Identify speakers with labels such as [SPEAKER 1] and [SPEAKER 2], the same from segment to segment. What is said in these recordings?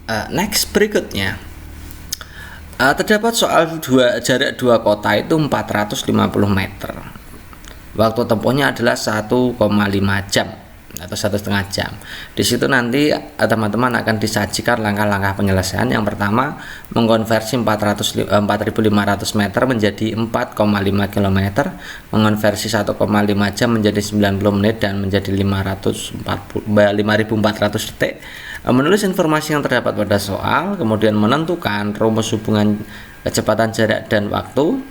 [SPEAKER 1] Next berikutnya, terdapat soal jarak dua kota itu 450 meter. Waktu tempuhnya adalah 1,5 jam atau 1,5 jam. Di situ nanti teman-teman akan disajikan langkah-langkah penyelesaian. Yang pertama, mengkonversi 4.500 meter menjadi 4,5 km, mengonversi 1,5 jam menjadi 90 menit dan menjadi 5.400 detik. Menulis informasi yang terdapat pada soal, kemudian menentukan rumus hubungan kecepatan, jarak, dan waktu,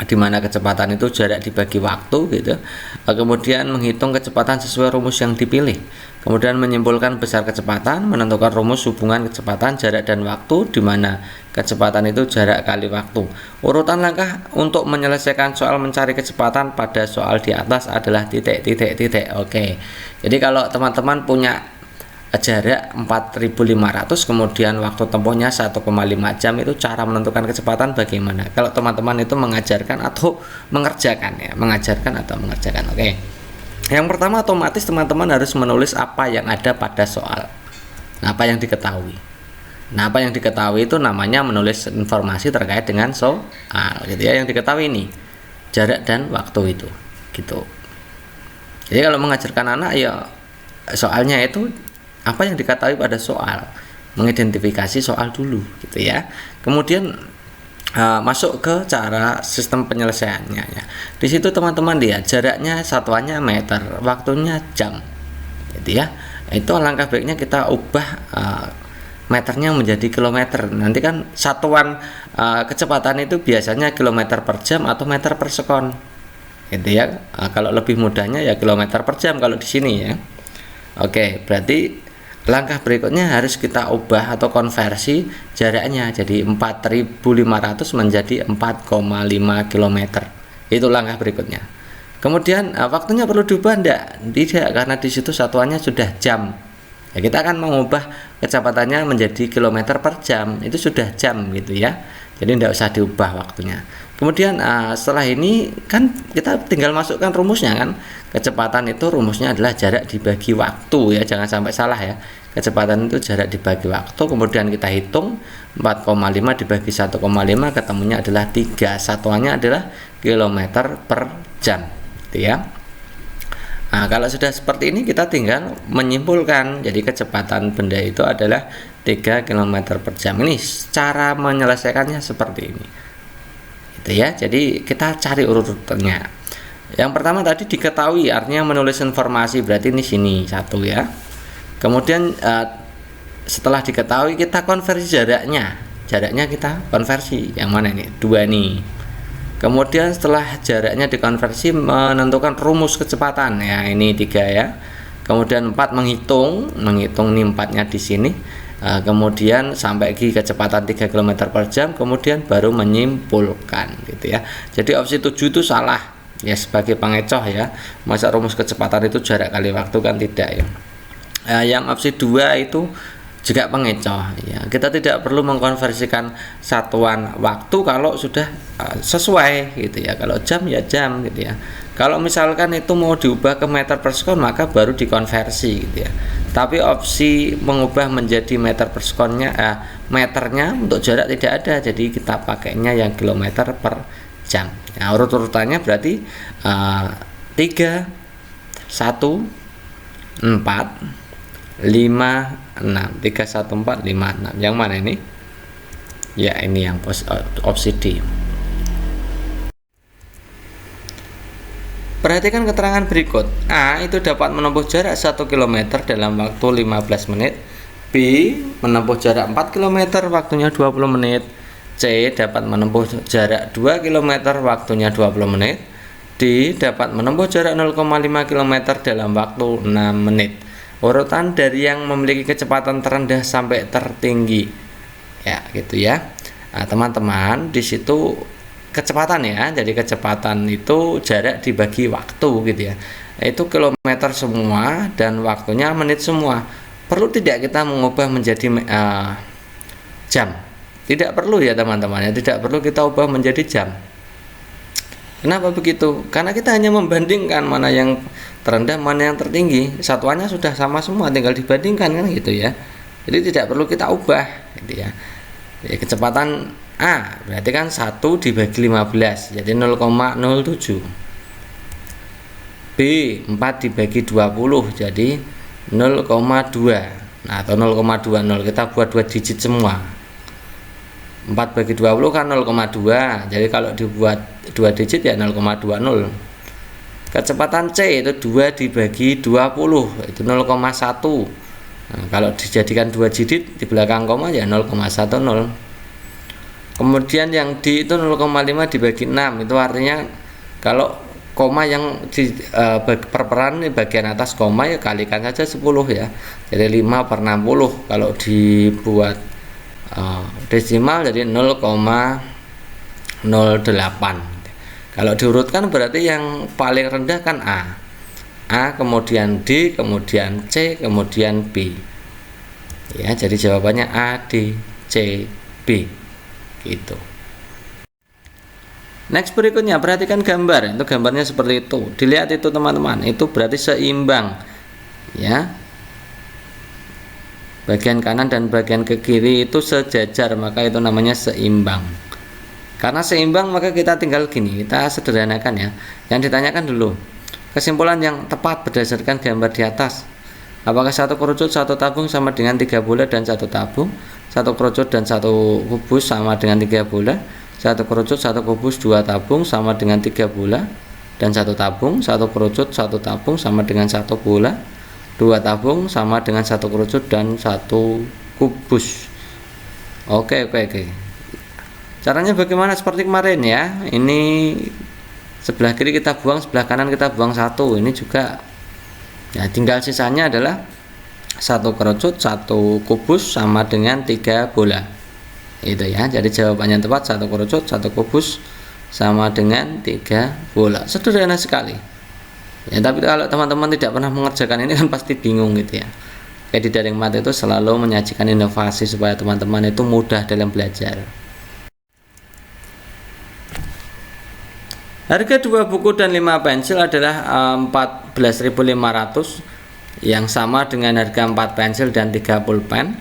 [SPEAKER 1] di mana kecepatan itu jarak dibagi waktu gitu. Kemudian menghitung kecepatan sesuai rumus yang dipilih. Kemudian menyimpulkan besar kecepatan, menentukan rumus hubungan kecepatan, jarak, dan waktu, di mana kecepatan itu jarak kali waktu. Urutan langkah untuk menyelesaikan soal mencari kecepatan pada soal di atas adalah titik. Oke. Jadi kalau teman-teman punya jarak 4.500 kemudian waktu tempuhnya 1,5 jam, itu cara menentukan kecepatan bagaimana? Kalau teman-teman itu mengajarkan atau mengerjakan ya, Oke. Yang pertama, otomatis teman-teman harus menulis apa yang ada pada soal. Nah, apa yang diketahui. Apa yang diketahui itu namanya menulis informasi terkait dengan soal gitu ya, yang diketahui ini jarak dan waktu itu gitu. Jadi kalau mengajarkan anak ya soalnya itu apa yang diketahui pada soal, mengidentifikasi soal dulu gitu ya. Kemudian masuk ke cara sistem penyelesaiannya ya. Di situ teman-teman lihat jaraknya satuannya meter, waktunya jam gitu ya. Itu langkah baiknya kita ubah meternya menjadi kilometer. Nanti kan satuan kecepatan itu biasanya kilometer per jam atau meter per sekon gitu ya. Kalau lebih mudahnya ya kilometer per jam kalau di sini ya. Oke, berarti langkah berikutnya harus kita ubah atau konversi jaraknya jadi 4.500 menjadi 4,5 km. Itu langkah berikutnya. Kemudian waktunya perlu diubah tidak, karena di situ satuannya sudah jam. Ya, kita akan mengubah kecepatannya menjadi kilometer per jam, itu sudah jam gitu ya. Jadi tidak usah diubah waktunya. Kemudian setelah ini kan kita tinggal masukkan rumusnya kan. Kecepatan itu rumusnya adalah jarak dibagi waktu ya, jangan sampai salah ya. Kecepatan itu jarak dibagi waktu, kemudian kita hitung 4,5 dibagi 1,5 ketemunya adalah 3. Satuannya adalah kilometer per jam gitu ya. Nah, kalau sudah seperti ini kita tinggal menyimpulkan. Jadi kecepatan benda itu adalah 3 km per jam. Ini cara menyelesaikannya seperti ini gitu ya. Jadi kita cari urutannya. Yang pertama tadi diketahui, artinya menulis informasi, berarti ini sini 1 ya. Kemudian setelah diketahui kita konversi jaraknya kita konversi yang mana ini 2 nih. Kemudian setelah jaraknya dikonversi menentukan rumus kecepatan ya, ini 3 ya. Kemudian 4 menghitung nih 4-nya di sini. Kemudian sampai ke kecepatan 3 km per jam, kemudian baru menyimpulkan gitu ya. Jadi opsi 7 itu salah ya, sebagai pengecoh ya. Masa rumus kecepatan itu jarak kali waktu kan tidak ya. Yang opsi 2 itu juga pengecoh ya. Kita tidak perlu mengkonversikan satuan waktu kalau sudah sesuai gitu ya. Kalau jam ya jam gitu ya. Kalau misalkan itu mau diubah ke meter per sekon maka baru dikonversi gitu ya. Tapi opsi mengubah menjadi meter per sekonnya meternya untuk jarak tidak ada. Jadi kita pakainya yang kilometer per jam. Nah, urut-urutannya berarti 3 1 4 5 6 3 1 4 5 6. Yang mana ini? Ya, ini yang opsi D. Perhatikan keterangan berikut. A itu dapat menempuh jarak 1 km dalam waktu 15 menit. B menempuh jarak 4 km waktunya 20 menit. C dapat menempuh jarak 2 km waktunya 20 menit. D dapat menempuh jarak 0,5 km dalam waktu 6 menit. Urutan dari yang memiliki kecepatan terendah sampai tertinggi ya gitu ya. Nah, teman-teman di situ kecepatan ya, jadi kecepatan itu jarak dibagi waktu gitu ya, itu kilometer semua dan waktunya menit semua. Perlu tidak kita mengubah menjadi jam? Tidak perlu ya teman-teman ya, tidak perlu kita ubah menjadi jam. Kenapa begitu? Karena kita hanya membandingkan mana yang terendah mana yang tertinggi, satuannya sudah sama semua, tinggal dibandingkan kan gitu ya. Jadi tidak perlu kita ubah gitu ya. Jadi kecepatan A berarti kan 1 dibagi 15 jadi 0,07. B 4 dibagi 20 jadi 0,2. Nah, atau 0,20 kita buat 2 digit semua. 4 bagi 20 kan 0,2. Jadi kalau dibuat 2 digit ya 0,20. Kecepatan C itu 2 dibagi 20 itu 0,1. Nah, kalau dijadikan 2 digit di belakang koma ya 0,10. Kemudian yang D itu 0,5 dibagi 6 itu artinya kalau koma yang di perperan di bagian atas koma ya kalikan saja 10 ya. Jadi 5 per 60 kalau dibuat desimal jadi 0,08. Kalau diurutkan berarti yang paling rendah kan A, kemudian D, kemudian C, kemudian B. Ya, jadi jawabannya A, D, C, B. Gitu. Next berikutnya perhatikan gambar. Itu gambarnya seperti itu. Dilihat itu teman-teman. Itu berarti seimbang. Ya. Bagian kanan dan bagian ke kiri itu sejajar, maka itu namanya seimbang. Karena seimbang maka kita tinggal gini, kita sederhanakan ya. Yang ditanyakan dulu, kesimpulan yang tepat berdasarkan gambar di atas. Apakah satu kerucut satu tabung sama dengan 3 bola dan satu tabung? Satu kerucut dan satu kubus sama dengan 3 bola? Satu kerucut satu kubus 2 tabung sama dengan 3 bola dan satu tabung? Satu kerucut satu tabung sama dengan 1 bola? 2 tabung sama dengan 1 kerucut dan 1 kubus. Oke. Caranya bagaimana seperti kemarin ya. Ini sebelah kiri kita buang, sebelah kanan kita buang 1. Ini juga ya, tinggal sisanya adalah 1 kerucut 1 kubus sama dengan 3 bola. Itu ya. Jadi jawabannya tepat 1 kerucut 1 kubus sama dengan 3 bola. Sederhana sekali. Ya, tapi kalau teman-teman tidak pernah mengerjakan ini kan pasti bingung gitu ya. Kayak di daring mat itu selalu menyajikan inovasi supaya teman-teman itu mudah dalam belajar. Harga 2 buku dan 5 pensil adalah 14.500 yang sama dengan harga 4 pensil dan 3 pulpen.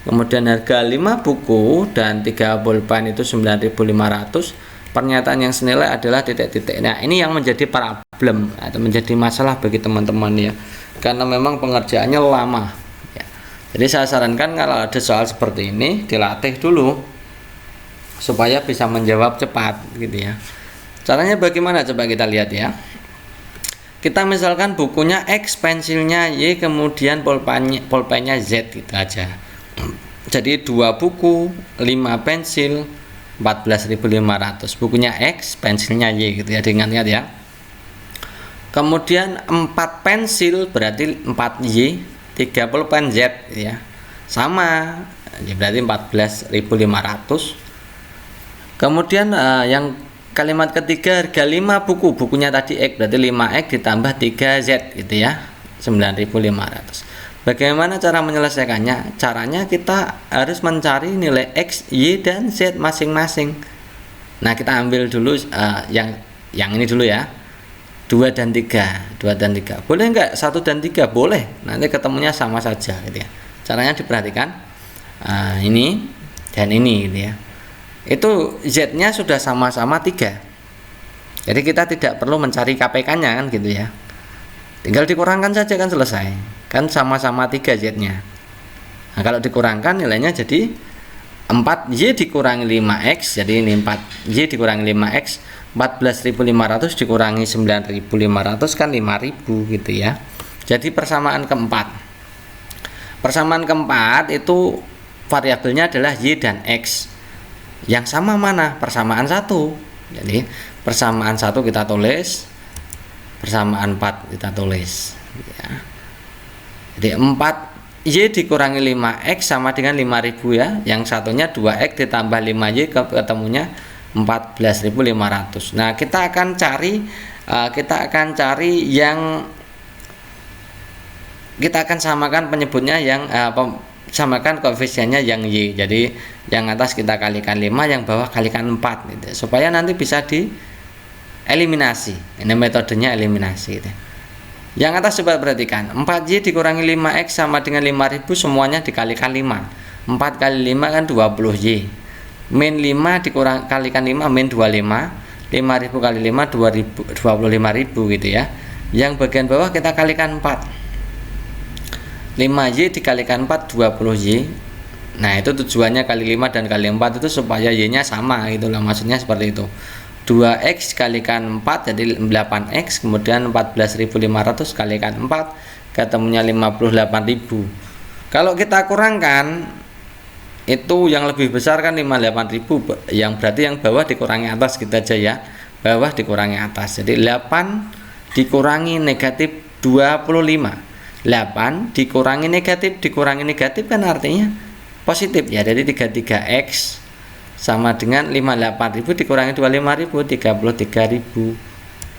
[SPEAKER 1] Kemudian harga 5 buku dan 3 pulpen itu 9.500. Pernyataan yang senilai adalah titik-titik. Nah, ini yang menjadi problem atau menjadi masalah bagi teman-teman ya. Karena memang pengerjaannya lama ya. Jadi saya sarankan kalau ada soal seperti ini dilatih dulu supaya bisa menjawab cepat gitu ya. Caranya bagaimana coba kita lihat ya. Kita misalkan bukunya X, pensilnya Y, kemudian pulpennya Z gitu aja. Jadi 2 buku, 5 pensil, 14.500. Bukunya X, pensilnya Y gitu ya, diingat-ingat ya. Kemudian 4 pensil berarti 4Y, 3 pulpen Z gitu ya. Sama, berarti 14.500. Kemudian yang kalimat ketiga harga 5 buku, bukunya tadi X berarti 5X ditambah 3Z gitu ya, 9.500. Bagaimana cara menyelesaikannya? Caranya kita harus mencari nilai X, Y dan Z masing-masing. Nah, kita ambil dulu yang ini dulu ya. 2 dan 3. Boleh enggak 1 dan 3? Boleh. Nanti ketemunya sama saja gitu ya. Caranya diperhatikan. Ini dan ini gitu ya. Itu Z-nya sudah sama-sama 3. Jadi kita tidak perlu mencari KPK-nya kan gitu ya. Tinggal dikurangkan saja kan selesai. Kan sama-sama 3 Z-nya. Nah, kalau dikurangkan nilainya jadi 4Y dikurangi 5X, jadi ini 4Y dikurangi 5X, 14.500 dikurangi 9.500 kan 5.000 gitu ya. Jadi persamaan keempat. Persamaan keempat itu variabelnya adalah Y dan X. Yang sama mana? Persamaan 1. Jadi persamaan 1 kita tulis, persamaan 4 kita tulis ya. Jadi 4Y dikurangi 5X sama dengan 5.000 ya. Yang satunya 2X ditambah 5Y ketemunya 14.500. Nah, kita akan samakan penyebutnya yang samakan koefisiennya yang Y. Jadi yang atas kita kalikan 5, yang bawah kalikan 4 gitu. Supaya nanti bisa dieliminasi. Ini metodenya eliminasi gitu. Yang atas coba perhatikan, 4Y dikurangi 5X sama dengan 5000, semuanya dikalikan 5. 4 kali 5 kan 20Y. Min 5 kalikan 5, min 25. 5000 kali 5, 25.000 gitu ya. Yang bagian bawah kita kalikan 4. 5Y dikalikan 4, 20Y. Nah, itu tujuannya kali 5 dan kali 4 itu supaya Y-nya sama, itulah maksudnya seperti itu. 2X kalikan 4 jadi 8X, kemudian 14.500 kalikan 4 ketemunya 58.000. Kalau kita kurangkan itu yang lebih besar kan 58.000, yang berarti yang bawah dikurangi atas kita aja ya. Bawah dikurangi atas. Jadi 8 dikurangi negatif 25. 8 dikurangi negatif kan artinya positif ya. Jadi 33X sama dengan 58.000 dikurangi 25.000, 33.000.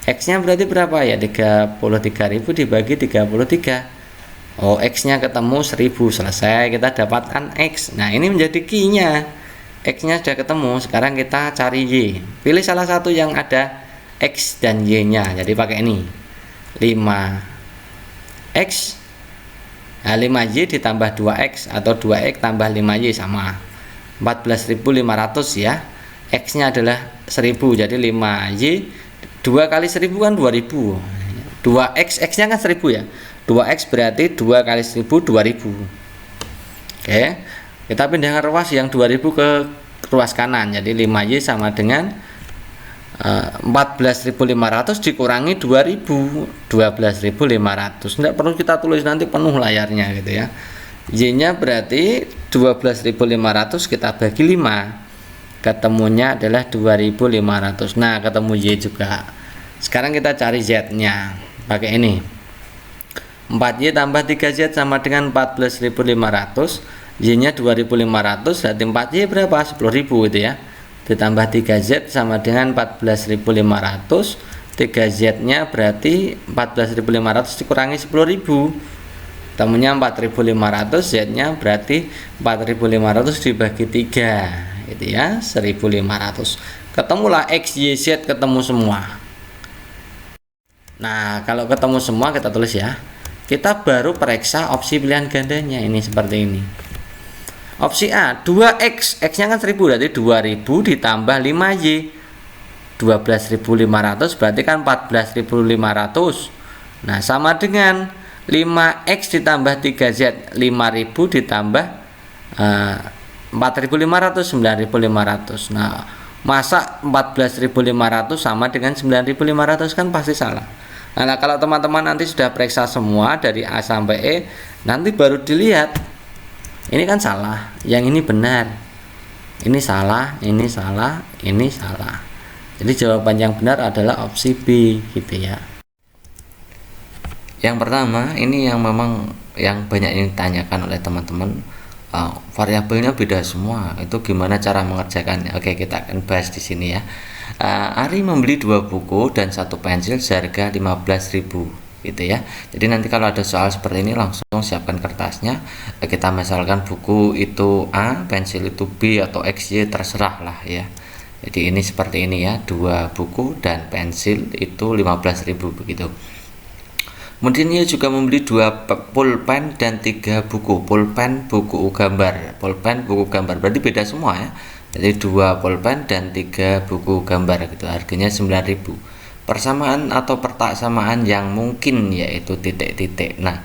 [SPEAKER 1] X nya berarti berapa ya? 33.000 dibagi 33. Oh, X nya ketemu 1000. Selesai, kita dapatkan X. Nah, ini menjadi key nya. X nya sudah ketemu. Sekarang kita cari Y. Pilih salah satu yang ada X dan Y nya. Jadi pakai ini 5X. Nah, 5Y ditambah 2X atau 2X tambah 5Y sama 14.500 ya. X nya adalah 1000, jadi 5Y 2 kali 1000 kan 2000. 2X, X nya kan 1000 ya. 2X berarti 2 kali 1000 2000. Oke, kita pindahkan ruas yang 2000 ke ruas kanan. Jadi 5Y sama dengan 14.500 dikurangi 2000, 12.500. Tidak perlu kita tulis, nanti penuh layarnya gitu ya. Y nya berarti 12.500 kita bagi 5, ketemunya adalah 2.500. Nah, ketemu Y juga. Sekarang kita cari Z nya pakai ini. 4Y tambah 3Z sama dengan 14.500. Y nya 2.500, berarti 4Y berapa? 10.000 gitu ya. Ditambah 3Z sama dengan 14.500. 3Z nya berarti 14.500 dikurangi 10.000, temunya 4.500. Z nya berarti 4.500 dibagi 3 gitu ya, 1.500. Ketemulah X, Y, Z, ketemu semua. Nah, kalau ketemu semua kita tulis ya. Kita baru periksa opsi pilihan gandanya, ini seperti ini. Opsi A 2X, X nya kan 1000, berarti 2000 ditambah 5Y 12.500, berarti kan 14.500. Nah, sama dengan 5X ditambah 3Z 5.000 ditambah 4.500, 9.500. Nah, masa 14.500 sama dengan 9.500? Kan pasti salah. Nah, kalau teman-teman nanti sudah periksa semua dari A sampai E, nanti baru dilihat ini kan salah, yang ini benar, ini salah, ini salah, ini salah. Jadi jawaban yang benar adalah opsi B gitu ya. Yang pertama ini yang memang yang banyak yang ditanyakan oleh teman-teman, variabelnya beda semua, itu gimana cara mengerjakannya? Oke, kita akan bahas di sini ya. Ari membeli 2 buku dan 1 pensil seharga 15.000 gitu ya. Jadi nanti kalau ada soal seperti ini langsung siapkan kertasnya. Kita misalkan buku itu A, pensil itu B atau X, Y, terserah lah ya. Jadi ini seperti ini ya, 2 buku dan pensil itu 15.000 begitu. Kemudian ia juga membeli 2 pulpen dan 3 buku. Pulpen, buku gambar. Pulpen, buku gambar. Berarti beda semua ya. Jadi 2 pulpen dan 3 buku gambar gitu. Harganya 9.000. Persamaan atau persamaan yang mungkin yaitu titik-titik. Nah,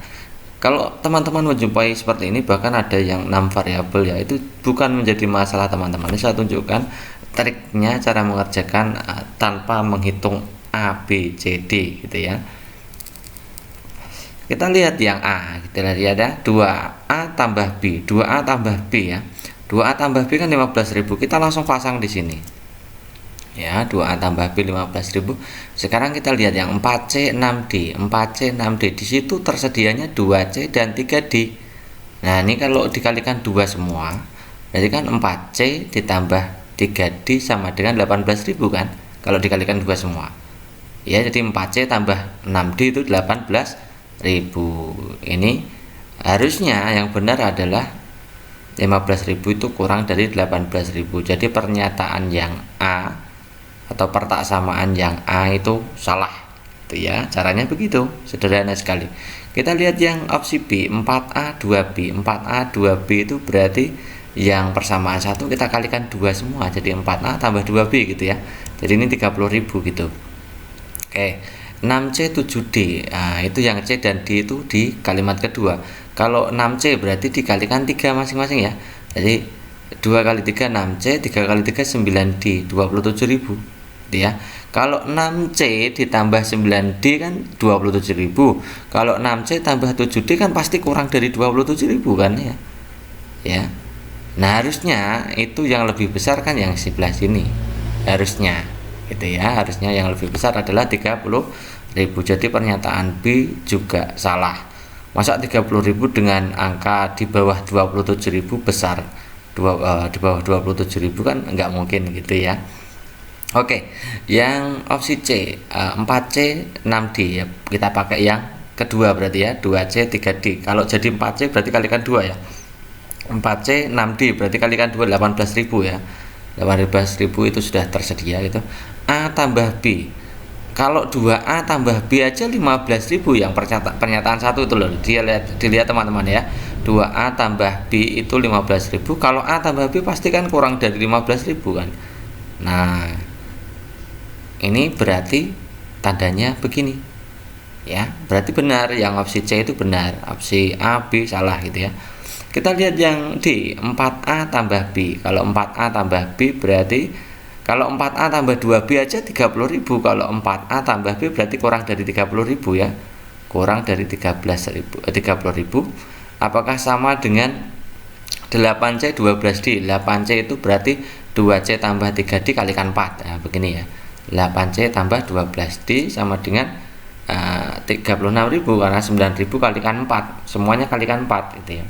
[SPEAKER 1] kalau teman-teman menjumpai seperti ini, bahkan ada yang 6 variabel ya, itu bukan menjadi masalah teman-teman. Ini saya tunjukkan triknya cara mengerjakan tanpa menghitung A, B, C, D gitu ya. Kita lihat yang A, kita lihat ada 2A tambah B, 2A tambah B ya. 2A tambah B kan 15.000, kita langsung pasang di sini. Ya, 2A tambah B 15.000. Sekarang kita lihat yang 4C 6D. 4C 6D di situ tersedianya 2C dan 3D. Nah, ini kalau dikalikan 2 semua, berarti kan 4C ditambah 3D sama dengan 18.000 kan? Kalau dikalikan 2 semua. Ya, jadi 4C tambah 6D itu 18.000. Ini harusnya yang benar adalah 15.000 itu kurang dari 18.000. Jadi pernyataan yang A atau persamaan yang A itu salah. Itu ya, caranya begitu, sederhana sekali. Kita lihat yang opsi B, 4A 2B. 4A 2B itu berarti yang persamaan 1 kita kalikan 2 semua, jadi 4A tambah 2B gitu ya. Jadi ini 30.000 gitu. Oke, 6C 7D. Nah, itu yang C dan D itu di kalimat kedua. Kalau 6C berarti dikalikan 3 masing-masing ya. Jadi 2 kali 3 6C, 3 kali 3 9D, 27.000 ya. Kalau 6C ditambah 9D kan 27.000. Kalau 6C tambah 7D kan pasti kurang dari 27.000 kan ya. Ya. Nah, harusnya itu yang lebih besar kan yang sebelah sini. Harusnya gitu ya. Harusnya yang lebih besar adalah 30.000. Jadi pernyataan B juga salah. Masa 30.000 dengan angka di bawah 27.000 besar? Di bawah 27.000 kan enggak mungkin gitu ya. Oke, yang opsi C, 4C 6D ya. Kita pakai yang kedua berarti ya, 2C 3D. Kalau jadi 4C berarti kalikan 2 ya. 4C 6D berarti kalikan 2, 18.000 ya. 18.000 itu sudah tersedia gitu. A tambah B. Kalau 2A tambah B aja 15.000 yang pernyataan satu itu loh. Dilihat teman-teman ya. 2A tambah B itu 15.000. Kalau A tambah B pasti kan kurang dari 15.000 kan. Nah, ini berarti tandanya begini ya, berarti benar yang opsi C itu benar, opsi A B salah gitu ya. Kita lihat yang D, 4A tambah B. Kalau 4A tambah B berarti kalau 4A tambah 2B aja 30.000. Kalau 4A tambah B berarti kurang dari 30.000 ya, kurang dari 30.000. Apakah sama dengan 8C 12D? 8C itu berarti 2C tambah 3D kalikan 4. Nah, begini ya, 8C tambah 12D sama dengan 36.000 karena 9.000 kalikan 4, semuanya kalikan 4 gitu ya.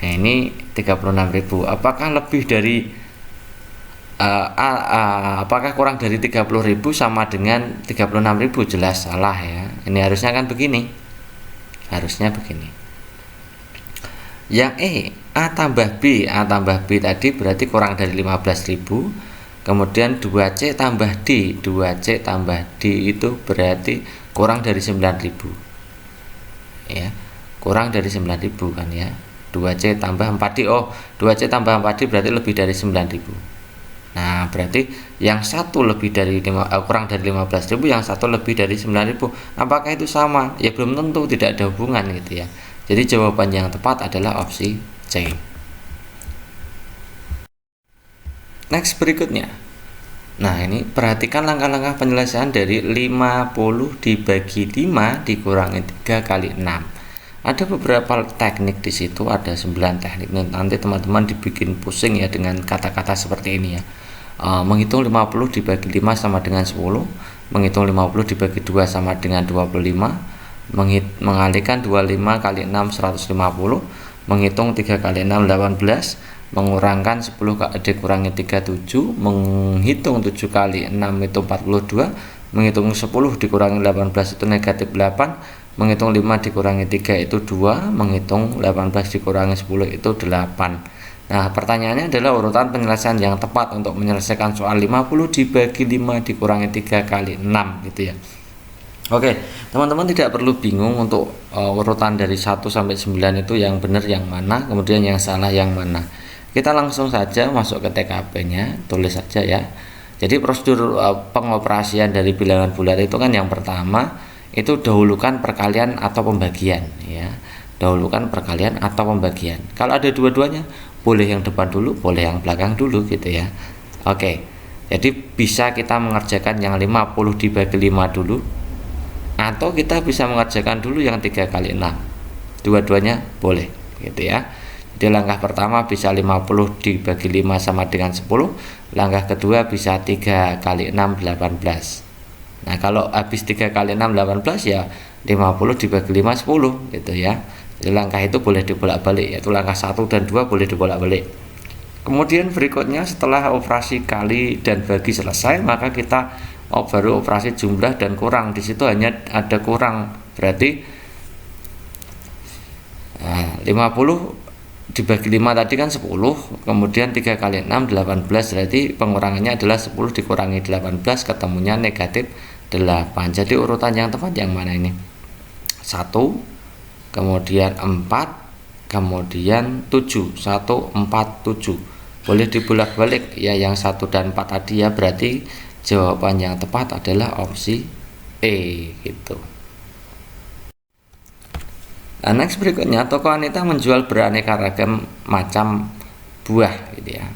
[SPEAKER 1] Nah, ini 36.000. Apakah lebih dari apakah kurang dari 30.000 sama dengan 36.000? Jelas salah ya. Ini harusnya kan begini. Harusnya begini. Yang E, A tambah B. A tambah B tadi berarti kurang dari 15.000. Kemudian 2C tambah D. 2C tambah D itu berarti kurang dari 9.000 ya, kurang dari 9.000 kan ya. 2C tambah 4D, 2C tambah 4D berarti lebih dari 9.000. Nah, berarti yang satu lebih dari kurang dari 15.000, yang satu lebih dari 9.000. Apakah itu sama? Ya belum tentu, tidak ada hubungan gitu ya. Jadi jawaban yang tepat adalah opsi C. Next berikutnya. Nah, ini perhatikan langkah-langkah penyelesaian dari 50 dibagi 5 dikurangi 3 kali 6. Ada beberapa teknik di situ, ada 9 teknik. Nanti teman-teman dibikin pusing ya dengan kata-kata seperti ini ya. Menghitung 50 dibagi 5 sama dengan 10, menghitung 50 dibagi 2 sama dengan 25, mengalihkan 25 kali 6 150, menghitung 3 kali 6 18, mengurangkan 10 dikurangi 3 7, menghitung 7 kali 6 itu 42, menghitung 10 dikurangi 18 itu negatif 8, menghitung 5 dikurangi 3 itu 2, menghitung 18 dikurangi 10 itu 8. Nah, pertanyaannya adalah urutan penyelesaian yang tepat untuk menyelesaikan soal 50 dibagi 5 dikurangi 3 kali 6 gitu ya. Oke, teman-teman tidak perlu bingung untuk urutan dari 1 sampai 9 itu yang benar yang mana, kemudian yang salah yang mana. Kita langsung saja masuk ke TKP-nya, tulis saja ya. Jadi prosedur pengoperasian dari bilangan bulat itu kan yang pertama itu dahulukan perkalian atau pembagian ya. Dahulukan perkalian atau pembagian. Kalau ada dua-duanya, boleh yang depan dulu, boleh yang belakang dulu gitu ya. Oke. Jadi bisa kita mengerjakan yang 50 dibagi 5 dulu, atau kita bisa mengerjakan dulu yang 3 kali 6. Dua-duanya boleh gitu ya. Jadi langkah pertama bisa 50 dibagi 5 sama dengan 10. Langkah kedua bisa 3 kali 6 18. Nah, kalau habis 3 kali 6 18 ya 50 dibagi 5 10 gitu ya. Jadi langkah itu boleh dibolak-balik, yaitu langkah 1 dan 2 boleh dibolak-balik. Kemudian berikutnya setelah operasi kali dan bagi selesai, maka kita baru operasi jumlah dan kurang. Di situ hanya ada kurang, berarti 50 dibagi 5 tadi kan 10, kemudian 3 kali 6 18, berarti pengurangannya adalah 10 dikurangi 18, ketemunya negatif 8. Jadi urutan yang tepat yang mana ini? 1, kemudian 4, kemudian 7. 1, 4, 7. Boleh dibolak-balik ya yang 1 dan 4 tadi ya, berarti jawaban yang tepat adalah opsi E gitu. Nah, next berikutnya, toko Anita menjual beraneka ragam macam buah gitu ya.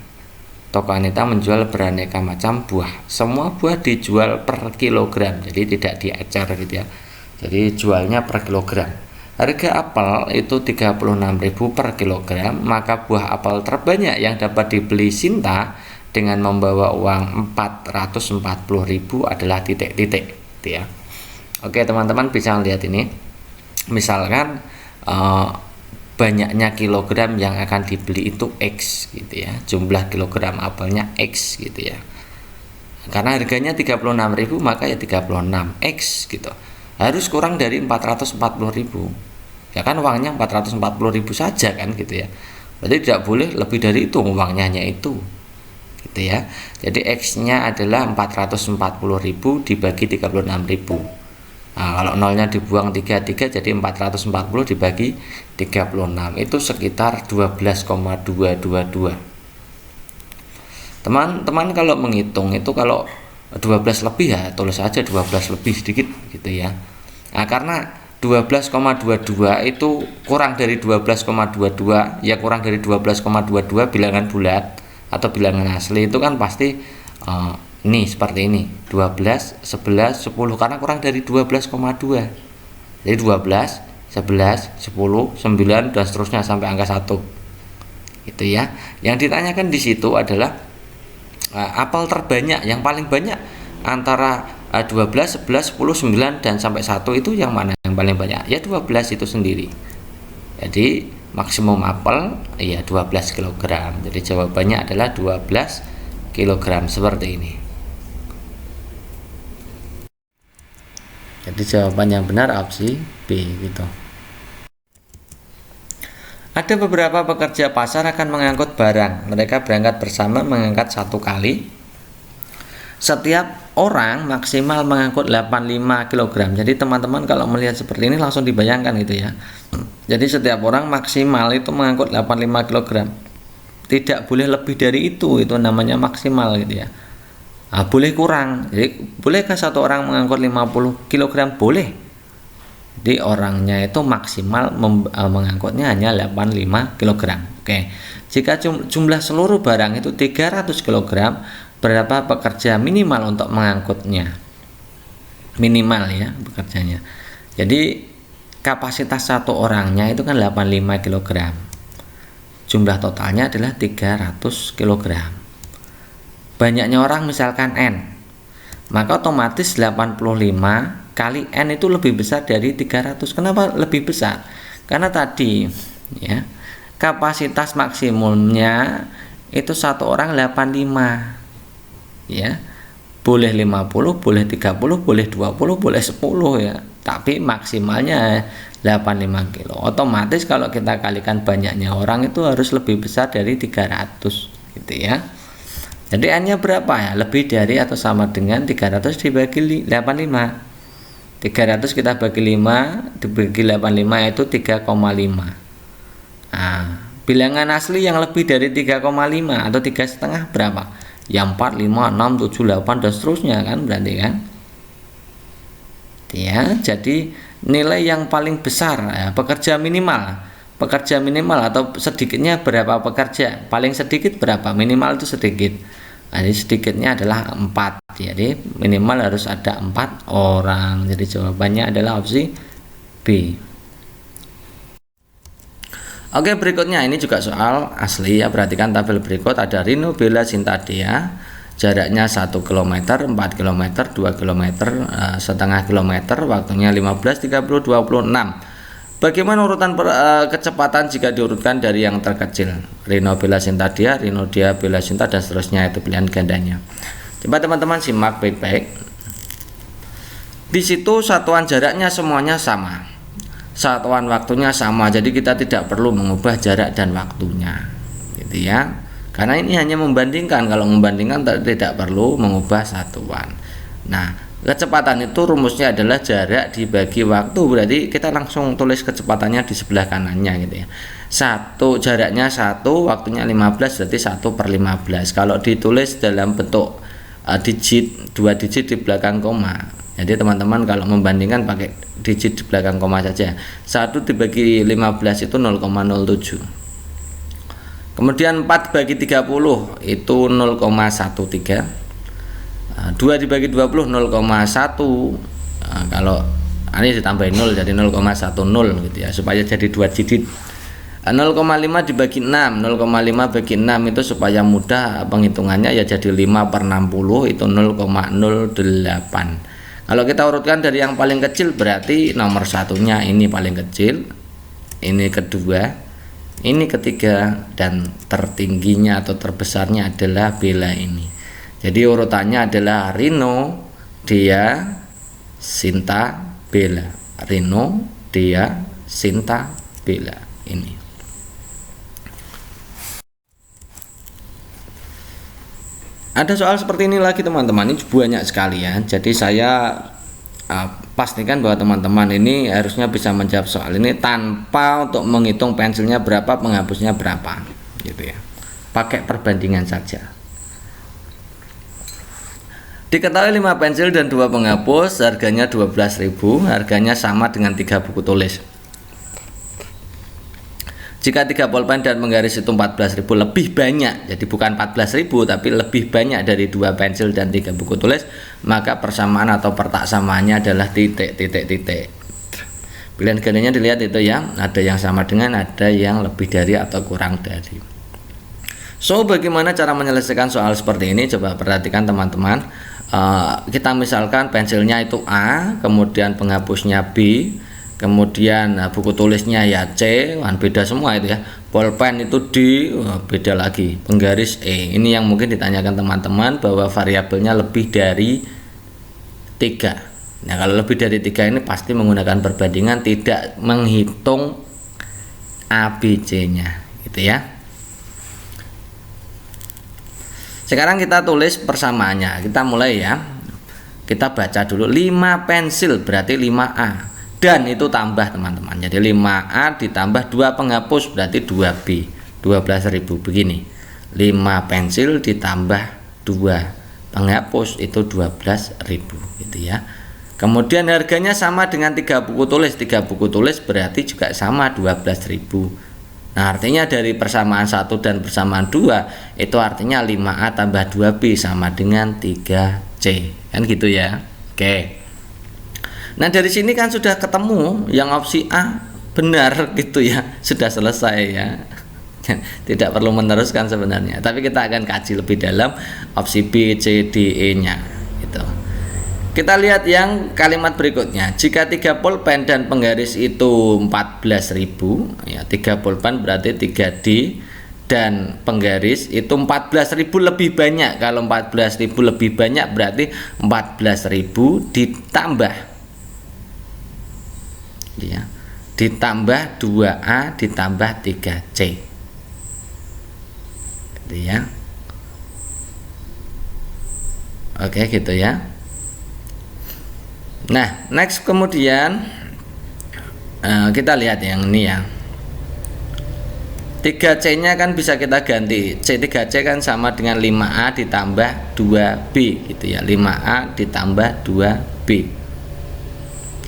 [SPEAKER 1] Toko Anita menjual beraneka macam buah. Semua buah dijual per kilogram, jadi tidak diecer gitu ya. Jadi jualnya per kilogram. Harga apel itu 36.000 per kilogram, maka buah apel terbanyak yang dapat dibeli Sinta dengan membawa uang 440.000 adalah titik-titik gitu ya. Oke, teman-teman bisa lihat ini. Misalkan banyaknya kilogram yang akan dibeli itu X gitu ya, jumlah kilogram apelnya X gitu ya, karena harganya 36.000 maka ya 36 X gitu, harus kurang dari 440.000 ya kan, uangnya 440.000 saja kan gitu ya, berarti tidak boleh lebih dari itu uangnya, hanya itu gitu ya. Jadi X nya adalah 440.000 dibagi 36.000. Nah, kalau nolnya dibuang 33 jadi 440 dibagi 36 itu sekitar 12,222. Teman-teman kalau menghitung itu kalau 12 lebih ya tulis aja 12 lebih sedikit gitu ya. Nah, karena 12,22 itu kurang dari 12,22 ya, kurang dari 12,22 bilangan bulat atau bilangan asli itu kan pasti ini seperti ini 12, 11, 10 karena kurang dari 12,2. Jadi 12, 11, 10, 9 dan seterusnya sampai angka 1. Gitu ya. Yang ditanyakan di situ adalah apel terbanyak, yang paling banyak antara 12, 11, 10, 9 dan sampai 1 itu yang mana yang paling banyak? Ya 12 itu sendiri. Jadi maksimum apel ya 12 kg. Jadi jawabannya adalah 12 kg seperti ini. Jadi jawaban yang benar opsi B gitu. Ada beberapa pekerja pasar akan mengangkut barang. Mereka berangkat bersama mengangkat 1 kali. Setiap orang maksimal mengangkut 85 kg. Jadi teman-teman kalau melihat seperti ini langsung dibayangkan gitu ya. Jadi setiap orang maksimal itu mengangkut 85 kg. Tidak boleh lebih dari itu namanya maksimal gitu ya. Nah, boleh kurang. Jadi bolehkah satu orang mengangkut 50 kg? Boleh. Jadi orangnya itu maksimal mengangkutnya hanya 85 kg. Oke. Jika jumlah seluruh barang itu 300 kg, berapa pekerja minimal untuk mengangkutnya? Minimal ya pekerjanya. Jadi kapasitas satu orangnya itu kan 85 kg. Jumlah totalnya adalah 300 kg. Banyaknya orang misalkan N, maka otomatis 85 kali N itu lebih besar dari 300. Kenapa lebih besar? Karena tadi ya kapasitas maksimumnya itu satu orang 85 ya, boleh 50, boleh 30, boleh 20, boleh 10 ya, tapi maksimalnya 85 kilo. Otomatis kalau kita kalikan banyaknya orang itu harus lebih besar dari 300 gitu ya. Jadi N nya berapa ya? Lebih dari atau sama dengan 300 dibagi 85. 300 kita bagi 5 dibagi 85 itu 3,5. Nah, bilangan asli yang lebih dari 3,5 atau 3,5 berapa? Ya 4, 5, 6, 7, 8 dan seterusnya kan, berarti kan? Ya, jadi nilai yang paling besar ya, pekerja minimal atau sedikitnya berapa pekerja, paling sedikit berapa, minimal itu sedikit. Nah, jadi sedikitnya adalah 4, jadi minimal harus ada 4 orang. Jadi jawabannya adalah opsi B. Oke, berikutnya ini juga soal asli ya. Perhatikan tabel berikut, ada Rino, Bella, Sinta, Dea. Jaraknya 1 km, 4 km, 2 km, setengah kilometer, waktunya 15, 30, 26. Bagaimana urutan kecepatan jika diurutkan dari yang terkecil? Rino, Bella, Sinta, Dea, Rino, Dea, Bella, Sinta dan seterusnya, itu pilihan gandanya. Coba teman-teman simak baik-baik. Di situ satuan jaraknya semuanya sama, satuan waktunya sama, jadi kita tidak perlu mengubah jarak dan waktunya, gitu ya. Karena ini hanya membandingkan. Kalau membandingkan tidak perlu mengubah satuan. Nah, kecepatan itu rumusnya adalah jarak dibagi waktu, berarti kita langsung tulis kecepatannya di sebelah kanannya gitu ya. Jaraknya 1, waktunya 15, berarti 1/15. Kalau ditulis dalam bentuk digit, 2 digit di belakang koma. Jadi teman-teman kalau membandingkan pakai digit di belakang koma saja. 1 dibagi 15 itu 0,07. Kemudian 4 bagi 30 itu 0,13. 2 dibagi 20 0,1. Kalau ini ditambahin 0 jadi 0,10 gitu ya, supaya jadi 2 digit. 0,5 dibagi 6, 0,5 bagi 6 itu supaya mudah penghitungannya ya, jadi 5/60 itu 0,08. Kalau kita urutkan dari yang paling kecil berarti nomor satunya ini paling kecil, ini kedua, ini ketiga, dan tertingginya atau terbesarnya adalah Bella ini. Jadi urutannya adalah Rino, Dea, Sinta, Bella. Rino, Dea, Sinta, Bella ini. Ada soal seperti ini lagi teman-teman, ini banyak sekali ya. Jadi saya pastikan bahwa teman-teman ini harusnya bisa menjawab soal ini tanpa untuk menghitung pensilnya berapa, penghapusnya berapa gitu ya. Pakai perbandingan saja. Diketahui 5 pensil dan 2 penghapus, harganya 12.000, harganya sama dengan 3 buku tulis. Jika 3 pulpen dan penggaris itu 14.000 lebih banyak, jadi bukan 14.000 tapi lebih banyak dari 2 pensil dan 3 buku tulis, maka persamaan atau pertaksamaannya adalah titik. Pilihan gandanya dilihat itu ya, ada yang sama dengan, ada yang lebih dari atau kurang dari. So, bagaimana cara menyelesaikan soal seperti ini? Coba perhatikan teman-teman. Kita misalkan pensilnya itu A, kemudian penghapusnya B, kemudian buku tulisnya ya C, beda semua itu ya. Pulpen itu D, beda lagi. Penggaris E. Ini yang mungkin ditanyakan teman-teman bahwa variabelnya lebih dari 3. Nah, kalau lebih dari 3 ini pasti menggunakan perbandingan, tidak menghitung ABC-nya, gitu ya. Sekarang kita tulis persamaannya. Kita mulai ya. Kita baca dulu 5 pensil berarti 5A. Dan itu tambah teman-teman. Jadi 5A ditambah 2 penghapus berarti 2B. 12.000 begini. 5 pensil ditambah 2 penghapus itu 12.000 gitu ya. Kemudian harganya sama dengan 3 buku tulis. 3 buku tulis berarti juga sama 12.000. Nah, artinya dari persamaan 1 dan persamaan 2 itu artinya 5A tambah 2B sama dengan 3C. Kan gitu ya. Oke. Nah, dari sini kan sudah ketemu yang opsi A benar gitu ya. Sudah selesai ya. Tidak perlu meneruskan sebenarnya. Tapi kita akan kaji lebih dalam opsi B, C, D, E-nya gitu. Kita lihat yang kalimat berikutnya. Jika 3 pulpen dan penggaris itu 14.000 ya, 3 pulpen berarti 3D dan penggaris itu 14.000 lebih banyak. Kalau 14.000 lebih banyak berarti 14.000 ditambah ya, ditambah 2A ditambah 3C gitu ya. Oke gitu ya. Nah, next kemudian kita lihat yang ini ya. 3C nya kan bisa kita ganti. C3C kan sama dengan 5A ditambah 2B gitu ya. 5A ditambah 2B.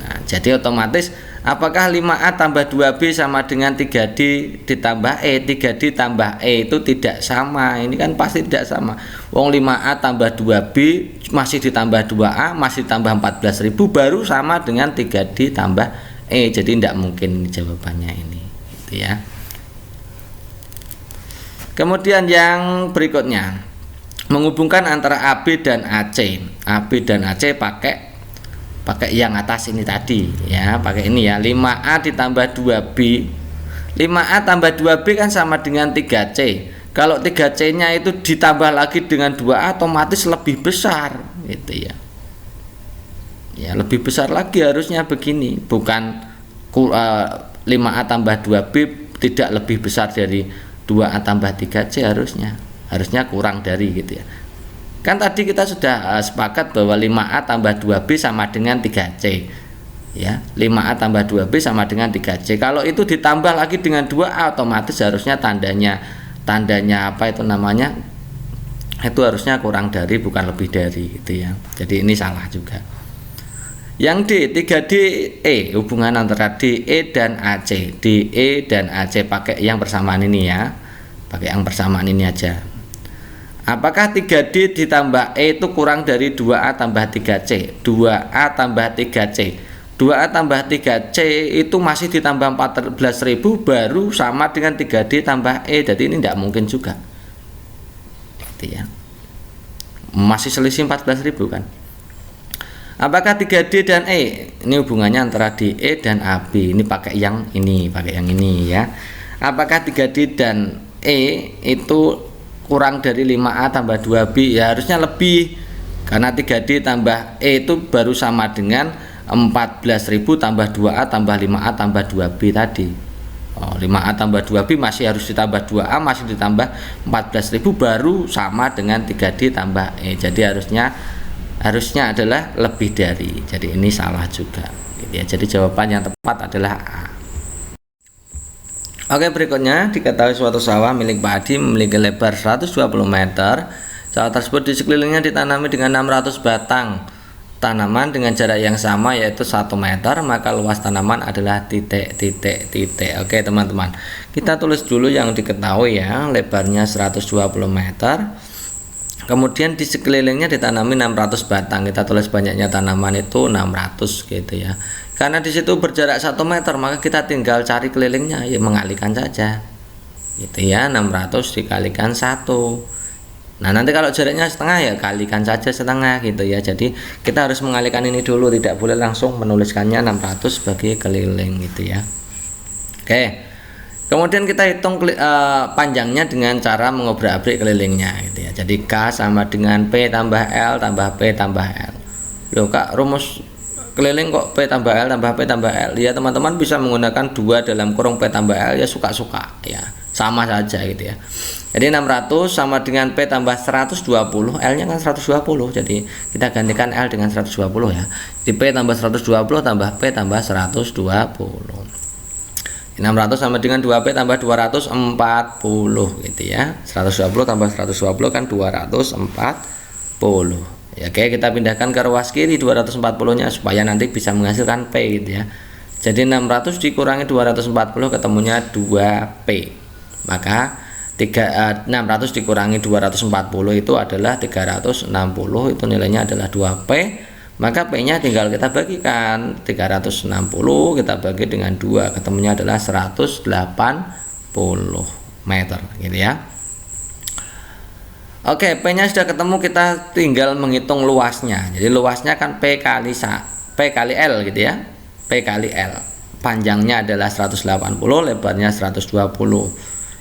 [SPEAKER 1] Nah, jadi otomatis apakah 5A tambah 2B sama dengan 3D ditambah E? 3D tambah E itu tidak sama. Ini kan pasti tidak sama. Wong 5A tambah 2B masih ditambah 2A masih tambah 14.000 baru sama dengan 3D tambah E. Jadi tidak mungkin jawabannya ini gitu ya. Kemudian yang berikutnya, menghubungkan antara AB dan AC. AB dan AC pakai yang atas ini tadi ya, pakai ini ya. 5A ditambah 2B. 5A tambah 2B kan sama dengan 3C. Kalau 3C nya itu ditambah lagi dengan 2A otomatis lebih besar gitu ya. Ya lebih besar lagi harusnya begini. Bukan 5A tambah 2B tidak lebih besar dari 2A tambah 3C harusnya. Harusnya kurang dari gitu ya. Kan tadi kita sudah sepakat bahwa 5A tambah 2B sama dengan 3C. Ya, 5A tambah 2B sama dengan 3C. Kalau itu ditambah lagi dengan 2A, otomatis harusnya tandanya apa itu namanya? Itu harusnya kurang dari bukan lebih dari gitu ya. Jadi ini salah juga. Yang D, 3DE, hubungan antara DE dan AC. DE dan AC pakai yang bersamaan ini ya. Pakai yang bersamaan ini aja. Apakah 3D ditambah E itu kurang dari 2A tambah 3C? 2A tambah 3C. 2A tambah 3C itu masih ditambah 14.000 baru sama dengan 3D tambah E. Jadi ini tidak mungkin juga. Gitu ya. Masih selisih 14.000 kan. Apakah 3D dan E? Ini hubungannya antara DE dan AB. Ini pakai yang ini ya. Apakah 3D dan E itu kurang dari 5A tambah 2B? Ya harusnya lebih, karena 3D tambah E itu baru sama dengan 14.000 tambah 2A tambah 5A tambah 2B tadi. 5A tambah 2B masih harus ditambah 2A, masih ditambah 14.000 baru sama dengan 3D tambah E. Jadi harusnya adalah lebih dari. Jadi ini salah juga gitu ya. Jadi jawaban yang tepat adalah A. Oke, berikutnya diketahui suatu sawah milik Pak Adi memiliki lebar 120 meter. Sawah tersebut di sekelilingnya ditanami dengan 600 batang tanaman dengan jarak yang sama yaitu 1 meter, maka luas tanaman adalah titik. Oke teman-teman, kita tulis dulu yang diketahui ya. Lebarnya 120 meter, kemudian di sekelilingnya ditanami 600 batang. Kita tulis banyaknya tanaman itu 600 gitu ya. Karena di situ berjarak 1 meter, maka kita tinggal cari kelilingnya, ya mengalihkan saja gitu ya. 600 dikalikan 1. Nah nanti kalau jaraknya setengah ya kalikan saja setengah gitu ya. Jadi kita harus mengalihkan ini dulu, tidak boleh langsung menuliskannya 600 sebagai keliling gitu ya. Oke, kemudian kita hitung panjangnya dengan cara mengobrak-abrik kelilingnya gitu ya. Jadi K sama dengan P tambah L tambah P tambah L. Loh Kak, rumus keliling kok P tambah L tambah P tambah L? Ya teman-teman bisa menggunakan 2 dalam kurung P tambah L, ya suka-suka ya, sama saja gitu ya. Jadi 600 sama dengan P tambah 120, L nya kan 120, jadi kita gantikan L dengan 120 ya. Di P tambah 120 tambah P tambah 120. 600 sama dengan 2P tambah 240 gitu ya. 120 tambah 120 kan 240 ya. Oke, kita pindahkan ke ruas kiri 240 nya supaya nanti bisa menghasilkan P gitu ya. Jadi 600 dikurangi 240 ketemunya 2P, maka 600 dikurangi 240 itu adalah 360, itu nilainya adalah 2P. Maka P nya tinggal kita bagikan, 360 kita bagi dengan 2, ketemunya adalah 180 meter gitu ya. Oke, P nya sudah ketemu, kita tinggal menghitung luasnya. Jadi luasnya kan P kali L gitu ya. P kali L, panjangnya adalah 180, lebarnya 120.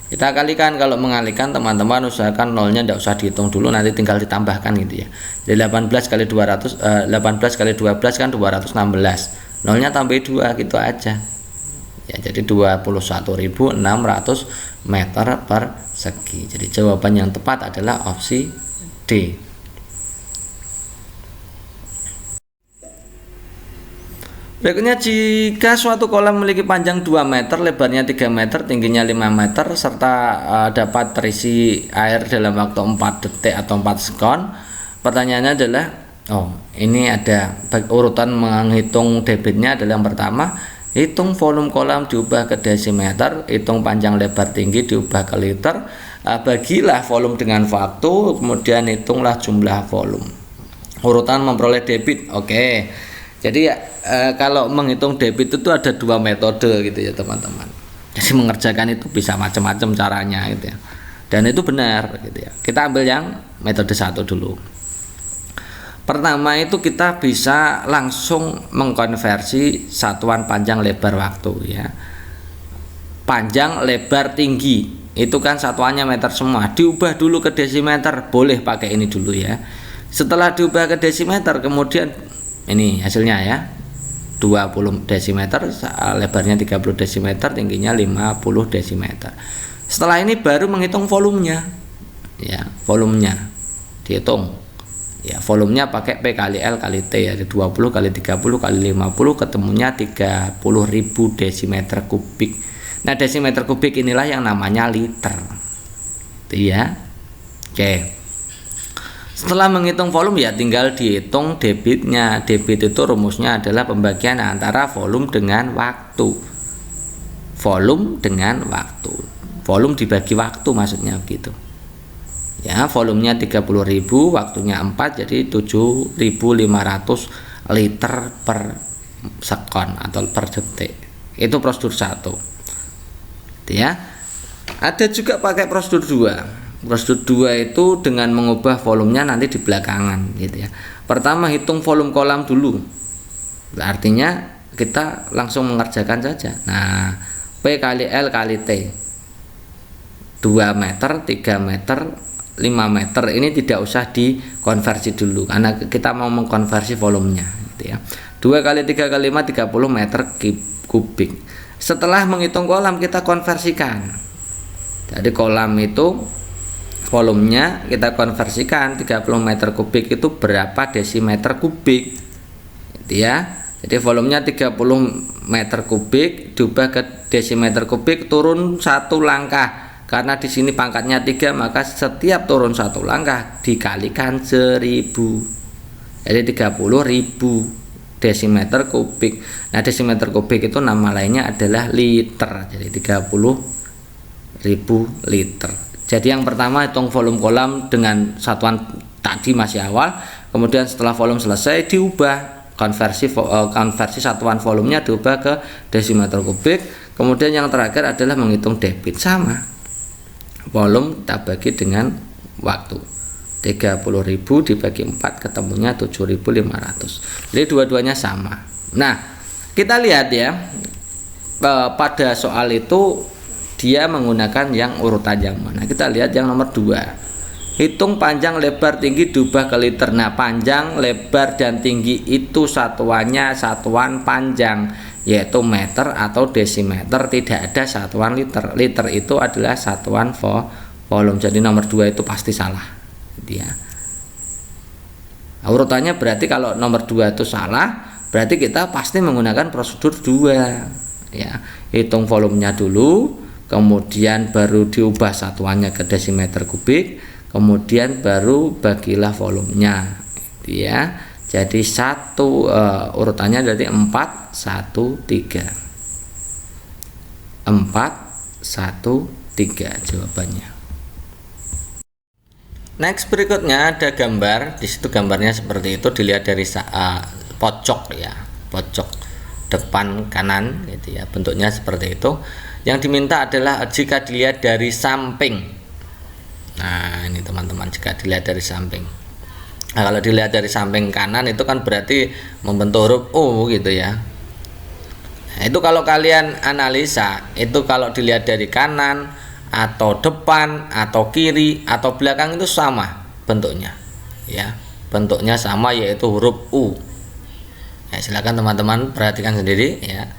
[SPEAKER 1] Kita kalikan, kalau mengalihkan teman-teman usahakan nolnya tidak usah dihitung dulu, nanti tinggal ditambahkan gitu ya. Jadi 18 kali 12 kan 216, nolnya tambah 2 gitu aja ya. Jadi 21.600 meter persegi. Jadi jawaban yang tepat adalah opsi D. Berikutnya, jika suatu kolam memiliki panjang 2 meter, lebarnya 3 meter, tingginya 5 meter, serta dapat terisi air dalam waktu 4 detik atau 4 sekon. Pertanyaannya adalah, ini ada urutan menghitung debitnya adalah yang pertama, hitung volume kolam diubah ke desimeter, hitung panjang lebar tinggi diubah ke liter, bagilah volume dengan waktu, kemudian hitunglah jumlah volume. Urutan memperoleh debit. Oke. Jadi kalau menghitung debit itu ada 2 metode gitu ya teman-teman. Jadi mengerjakan itu bisa macam-macam caranya gitu ya. Dan itu benar gitu ya. Kita ambil yang metode 1 dulu. Pertama itu kita bisa langsung mengkonversi satuan panjang lebar waktu ya. Panjang lebar tinggi itu kan satuannya meter semua. Diubah dulu ke desimeter, boleh pakai ini dulu ya. Setelah diubah ke desimeter, kemudian ini hasilnya ya, 20 desimeter, lebarnya 30 desimeter, tingginya 50 desimeter. Setelah ini baru menghitung volumenya ya, volumenya dihitung Ya, volumenya pakai P kali L kali T, ada 20 kali 30 kali 50, ketemunya 30.000 desimeter kubik. Nah, desimeter kubik inilah yang namanya liter. Itu ya. Oke. Setelah menghitung volume ya tinggal dihitung debitnya. Debit itu rumusnya adalah pembagian antara volume dengan waktu. Volume dengan waktu. Volume dibagi waktu maksudnya begitu. Ya, volumenya 30.000, waktunya 4, jadi 7.500 liter per sekon atau per detik. Itu prosedur 1. Gitu ya. Ada juga pakai prosedur 2. Prosedur 2 itu dengan mengubah volumenya nanti di belakangan gitu ya. Pertama hitung volume kolam dulu. Artinya kita langsung mengerjakan saja. Nah, P kali L kali T. 2 meter, 3 meter, 5 meter ini tidak usah dikonversi dulu karena kita mau mengkonversi volumenya gitu ya. 2 kali 3 kali 5 30 meter kubik. Setelah menghitung kolam kita konversikan. Jadi kolam itu volumenya kita konversikan 30 meter kubik itu berapa desimeter kubik gitu ya. Jadi volumenya 30 meter kubik diubah ke desimeter kubik, turun 1 langkah. Karena di sini pangkatnya 3, maka setiap turun 1 langkah dikalikan 1000. Jadi 30.000 desimeter kubik. Nah, desimeter kubik itu nama lainnya adalah liter. Jadi 30.000 liter. Jadi yang pertama hitung volume kolam dengan satuan tadi masih awal. Kemudian setelah volume selesai diubah konversi satuan volumenya diubah ke desimeter kubik. Kemudian yang terakhir adalah menghitung debit, sama. Volume kita bagi dengan waktu. 30.000 dibagi 4 ketemunya 7.500. Jadi dua-duanya sama. Nah, kita lihat ya, pada soal itu dia menggunakan yang urutan yang mana. Kita lihat yang nomor 2. Hitung panjang, lebar, tinggi diubah ke liter. Nah, panjang, lebar, dan tinggi itu satuannya satuan panjang, yaitu meter atau desimeter, tidak ada satuan liter. Liter itu adalah satuan volume. Jadi nomor 2 itu pasti salah gitu ya. Nah, urutannya berarti kalau nomor 2 itu salah, berarti kita pasti menggunakan prosedur 2 ya. Hitung volumenya dulu, kemudian baru diubah satuannya ke desimeter kubik, kemudian baru bagilah volumenya gitu ya. Jadi urutannya dari 4 1 3. 4 1 3 jawabannya. Next, berikutnya ada gambar. Di situ gambarnya seperti itu, dilihat dari pojok ya, pojok depan kanan gitu ya. Bentuknya seperti itu. Yang diminta adalah jika dilihat dari samping. Nah, ini teman-teman, jika dilihat dari samping. Nah, kalau dilihat dari samping kanan itu kan berarti membentuk huruf U gitu ya. Nah, itu kalau kalian analisa, itu kalau dilihat dari kanan atau depan atau kiri atau belakang itu sama bentuknya ya. Bentuknya sama, yaitu huruf U. Nah, silakan teman-teman perhatikan sendiri ya.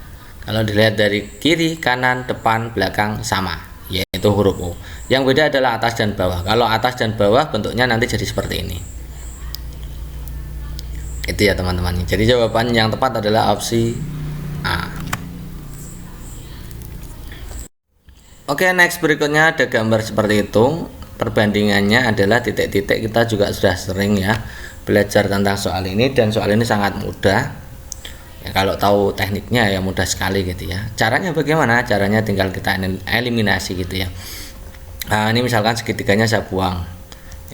[SPEAKER 1] Kalau dilihat dari kiri, kanan, depan, belakang sama, yaitu huruf U. Yang beda adalah atas dan bawah. Kalau atas dan bawah bentuknya nanti jadi seperti ini. Itu ya teman-teman. Jadi jawaban yang tepat adalah opsi A. Oke, next, berikutnya ada gambar seperti itu. Perbandingannya adalah titik-titik. Kita juga sudah sering ya belajar tentang soal ini, dan soal ini sangat mudah ya, kalau tahu tekniknya ya mudah sekali gitu ya. Caranya bagaimana? Caranya tinggal kita eliminasi gitu ya. Nah, ini misalkan segitiganya saya buang,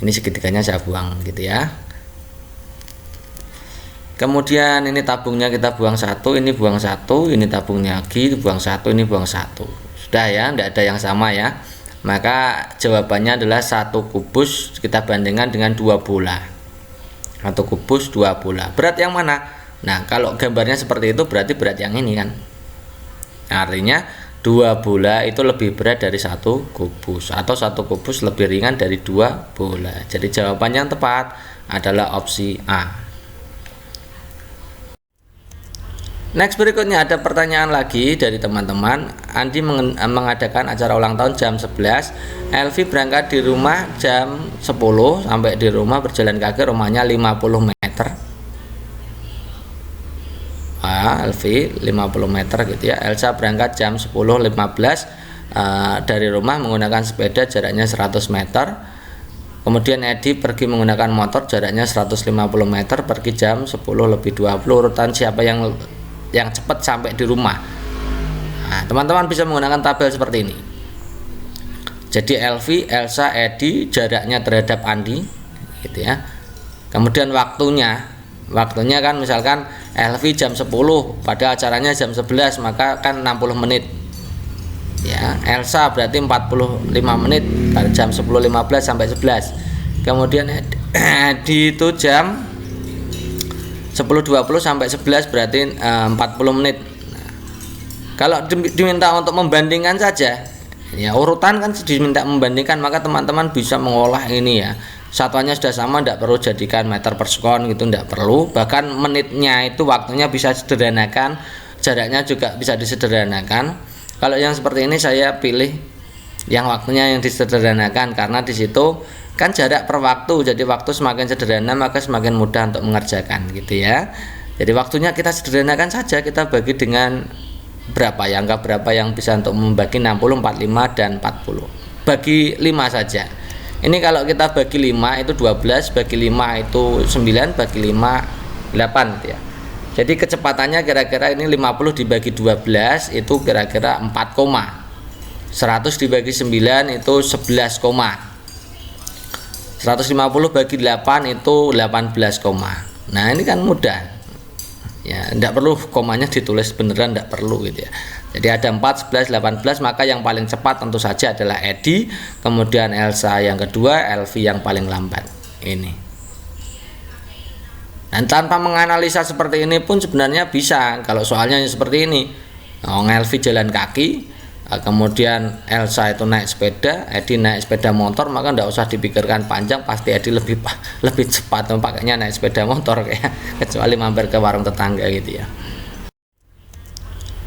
[SPEAKER 1] ini segitiganya saya buang gitu ya. Kemudian ini tabungnya kita buang 1, ini buang 1, ini tabungnya lagi buang 1, ini buang 1. Sudah ya, tidak ada yang sama ya. Maka jawabannya adalah 1 kubus kita bandingkan dengan 2 bola. 1 kubus 2 bola. Berat yang mana? Nah, kalau gambarnya seperti itu berarti berat yang ini kan. Artinya 2 bola itu lebih berat dari 1 kubus, atau 1 kubus lebih ringan dari 2 bola. Jadi jawaban yang tepat adalah opsi A. Next, berikutnya ada pertanyaan lagi dari teman-teman. Andi mengadakan acara ulang tahun jam 11. Elvi berangkat di rumah jam 10, sampai di rumah berjalan kaki rumahnya 50 meter. Elvi 50 meter gitu ya. Elsa berangkat jam 10.15 dari rumah menggunakan sepeda jaraknya 100 meter. Kemudian Edi pergi menggunakan motor jaraknya 150 meter, pergi jam 10.20. Urutan siapa yang cepat sampai di rumah. Nah, teman-teman bisa menggunakan tabel seperti ini. Jadi Elvi, Elsa, Edi jaraknya terhadap Andi gitu ya. Kemudian waktunya kan misalkan Elvi jam 10, pada acaranya jam 11, maka kan 60 menit. Ya, Elsa berarti 45 menit dari jam 10.15 sampai 11. Kemudian Edi itu jam 10.20 sampai 11 berarti 40 menit. Nah, kalau diminta untuk membandingkan saja, ya urutan kan diminta membandingkan, maka teman-teman bisa mengolah ini ya. Satuannya sudah sama, tidak perlu jadikan meter per sekon gitu, tidak perlu. Bahkan menitnya itu waktunya bisa sederhanakan, jaraknya juga bisa disederhanakan. Kalau yang seperti ini saya pilih yang waktunya yang disederhanakan, karena di situ kan jarak per waktu, jadi waktu semakin sederhana maka semakin mudah untuk mengerjakan gitu ya. Jadi waktunya kita sederhanakan saja, kita bagi dengan berapa ya, angka berapa yang bisa untuk membagi 60, 45 dan 40. Bagi 5 saja. Ini kalau kita bagi 5 itu 12, bagi 5 itu 9, bagi 5 8 gitu ya. Jadi kecepatannya kira-kira ini 50 dibagi 12 itu kira-kira 4, 100 dibagi 9 itu 11, 150 bagi 8 itu 18, nah ini kan mudah ya, tidak perlu komanya ditulis beneran, tidak perlu gitu ya. Jadi ada 4, 11, 18, maka yang paling cepat tentu saja adalah Edi, kemudian Elsa yang kedua, Elvi yang paling lambat ini. Dan tanpa menganalisa seperti ini pun sebenarnya bisa, kalau soalnya seperti ini. Elvi jalan kaki, kemudian Elsa itu naik sepeda, Edi naik sepeda motor, maka tidak usah dipikirkan panjang, pasti Edi lebih cepat pakainya naik sepeda motor kayak, kecuali mampir ke warung tetangga gitu ya.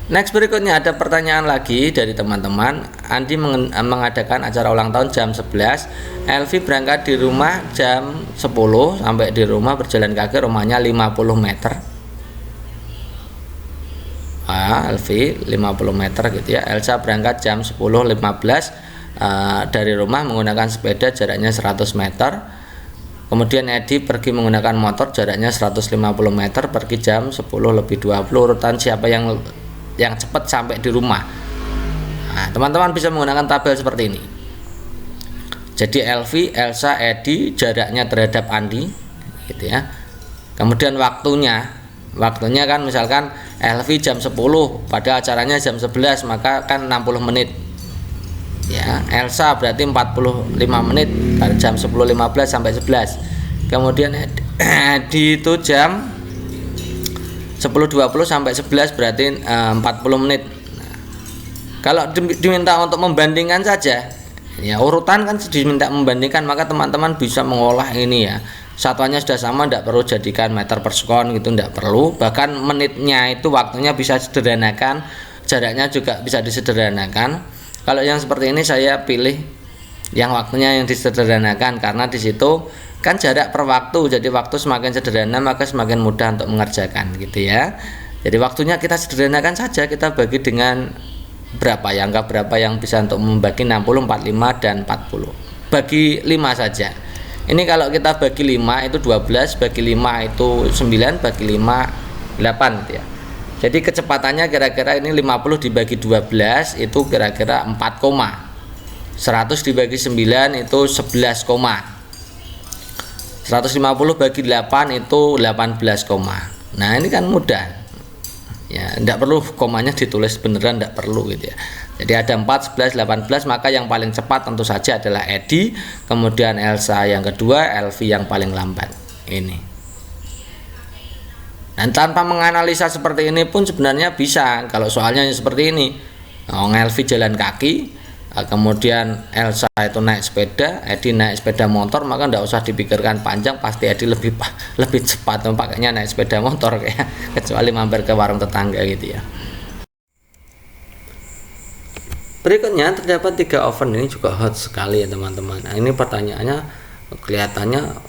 [SPEAKER 1] Next, berikutnya ada pertanyaan lagi dari teman-teman. Andi mengadakan acara ulang tahun jam 11. Elvi berangkat di rumah jam 10, sampai di rumah berjalan kaki rumahnya 50 meter. Elvi 50 meter gitu ya. Elsa berangkat jam 10.15 dari rumah menggunakan sepeda jaraknya 100 meter. Kemudian Edi pergi menggunakan motor jaraknya 150 meter, pergi jam 10.20. Urutan siapa yang cepat sampai di rumah. Nah, teman-teman bisa menggunakan tabel seperti ini. Jadi Elvi, Elsa, Edi jaraknya terhadap Andi gitu ya. Kemudian waktunya kan misalkan Elvi jam 10, pada acaranya jam 11, maka kan 60 menit. Ya, Elsa berarti 45 menit dari jam 10.15 sampai 11. Kemudian Edi itu jam 10.20 sampai 11 berarti 40 menit. Nah, kalau diminta untuk membandingkan saja, ya urutan kan diminta membandingkan, maka teman-teman bisa mengolah ini ya. Satuannya sudah sama, tidak perlu jadikan meter per sekon gitu, tidak perlu. Bahkan menitnya itu waktunya bisa sederhanakan, jaraknya juga bisa disederhanakan. Kalau yang seperti ini saya pilih yang waktunya yang disederhanakan, karena di situ kan jarak per waktu, jadi waktu semakin sederhana maka semakin mudah untuk mengerjakan gitu ya. Jadi waktunya kita sederhanakan saja, kita bagi dengan berapa ya, angka berapa yang bisa untuk membagi 60, 45 dan 40. Bagi 5 saja. Ini kalau kita bagi 5 itu 12, bagi 5 itu 9, bagi 5 8 gitu ya. Jadi kecepatannya kira-kira ini 50 dibagi 12 itu kira-kira 4, 100 dibagi 9 itu 11, 150 bagi 8 itu 18, nah ini kan mudah ya, tidak perlu komanya ditulis beneran, tidak perlu gitu ya. Jadi ada 4, 11, 18, maka yang paling cepat tentu saja adalah Edi, kemudian Elsa yang kedua, Elvi yang paling lambat ini. Dan tanpa menganalisa seperti ini pun sebenarnya bisa, kalau soalnya seperti ini. Elvi jalan kaki, kemudian Elsa itu naik sepeda, Edi naik sepeda motor, maka tidak usah dipikirkan panjang, pasti Edi lebih cepat pakainya naik sepeda motor kayak kecuali mampir ke warung tetangga gitu ya. Berikutnya terdapat 3 oven, ini juga hot sekali ya teman-teman. Nah, ini pertanyaannya kelihatannya,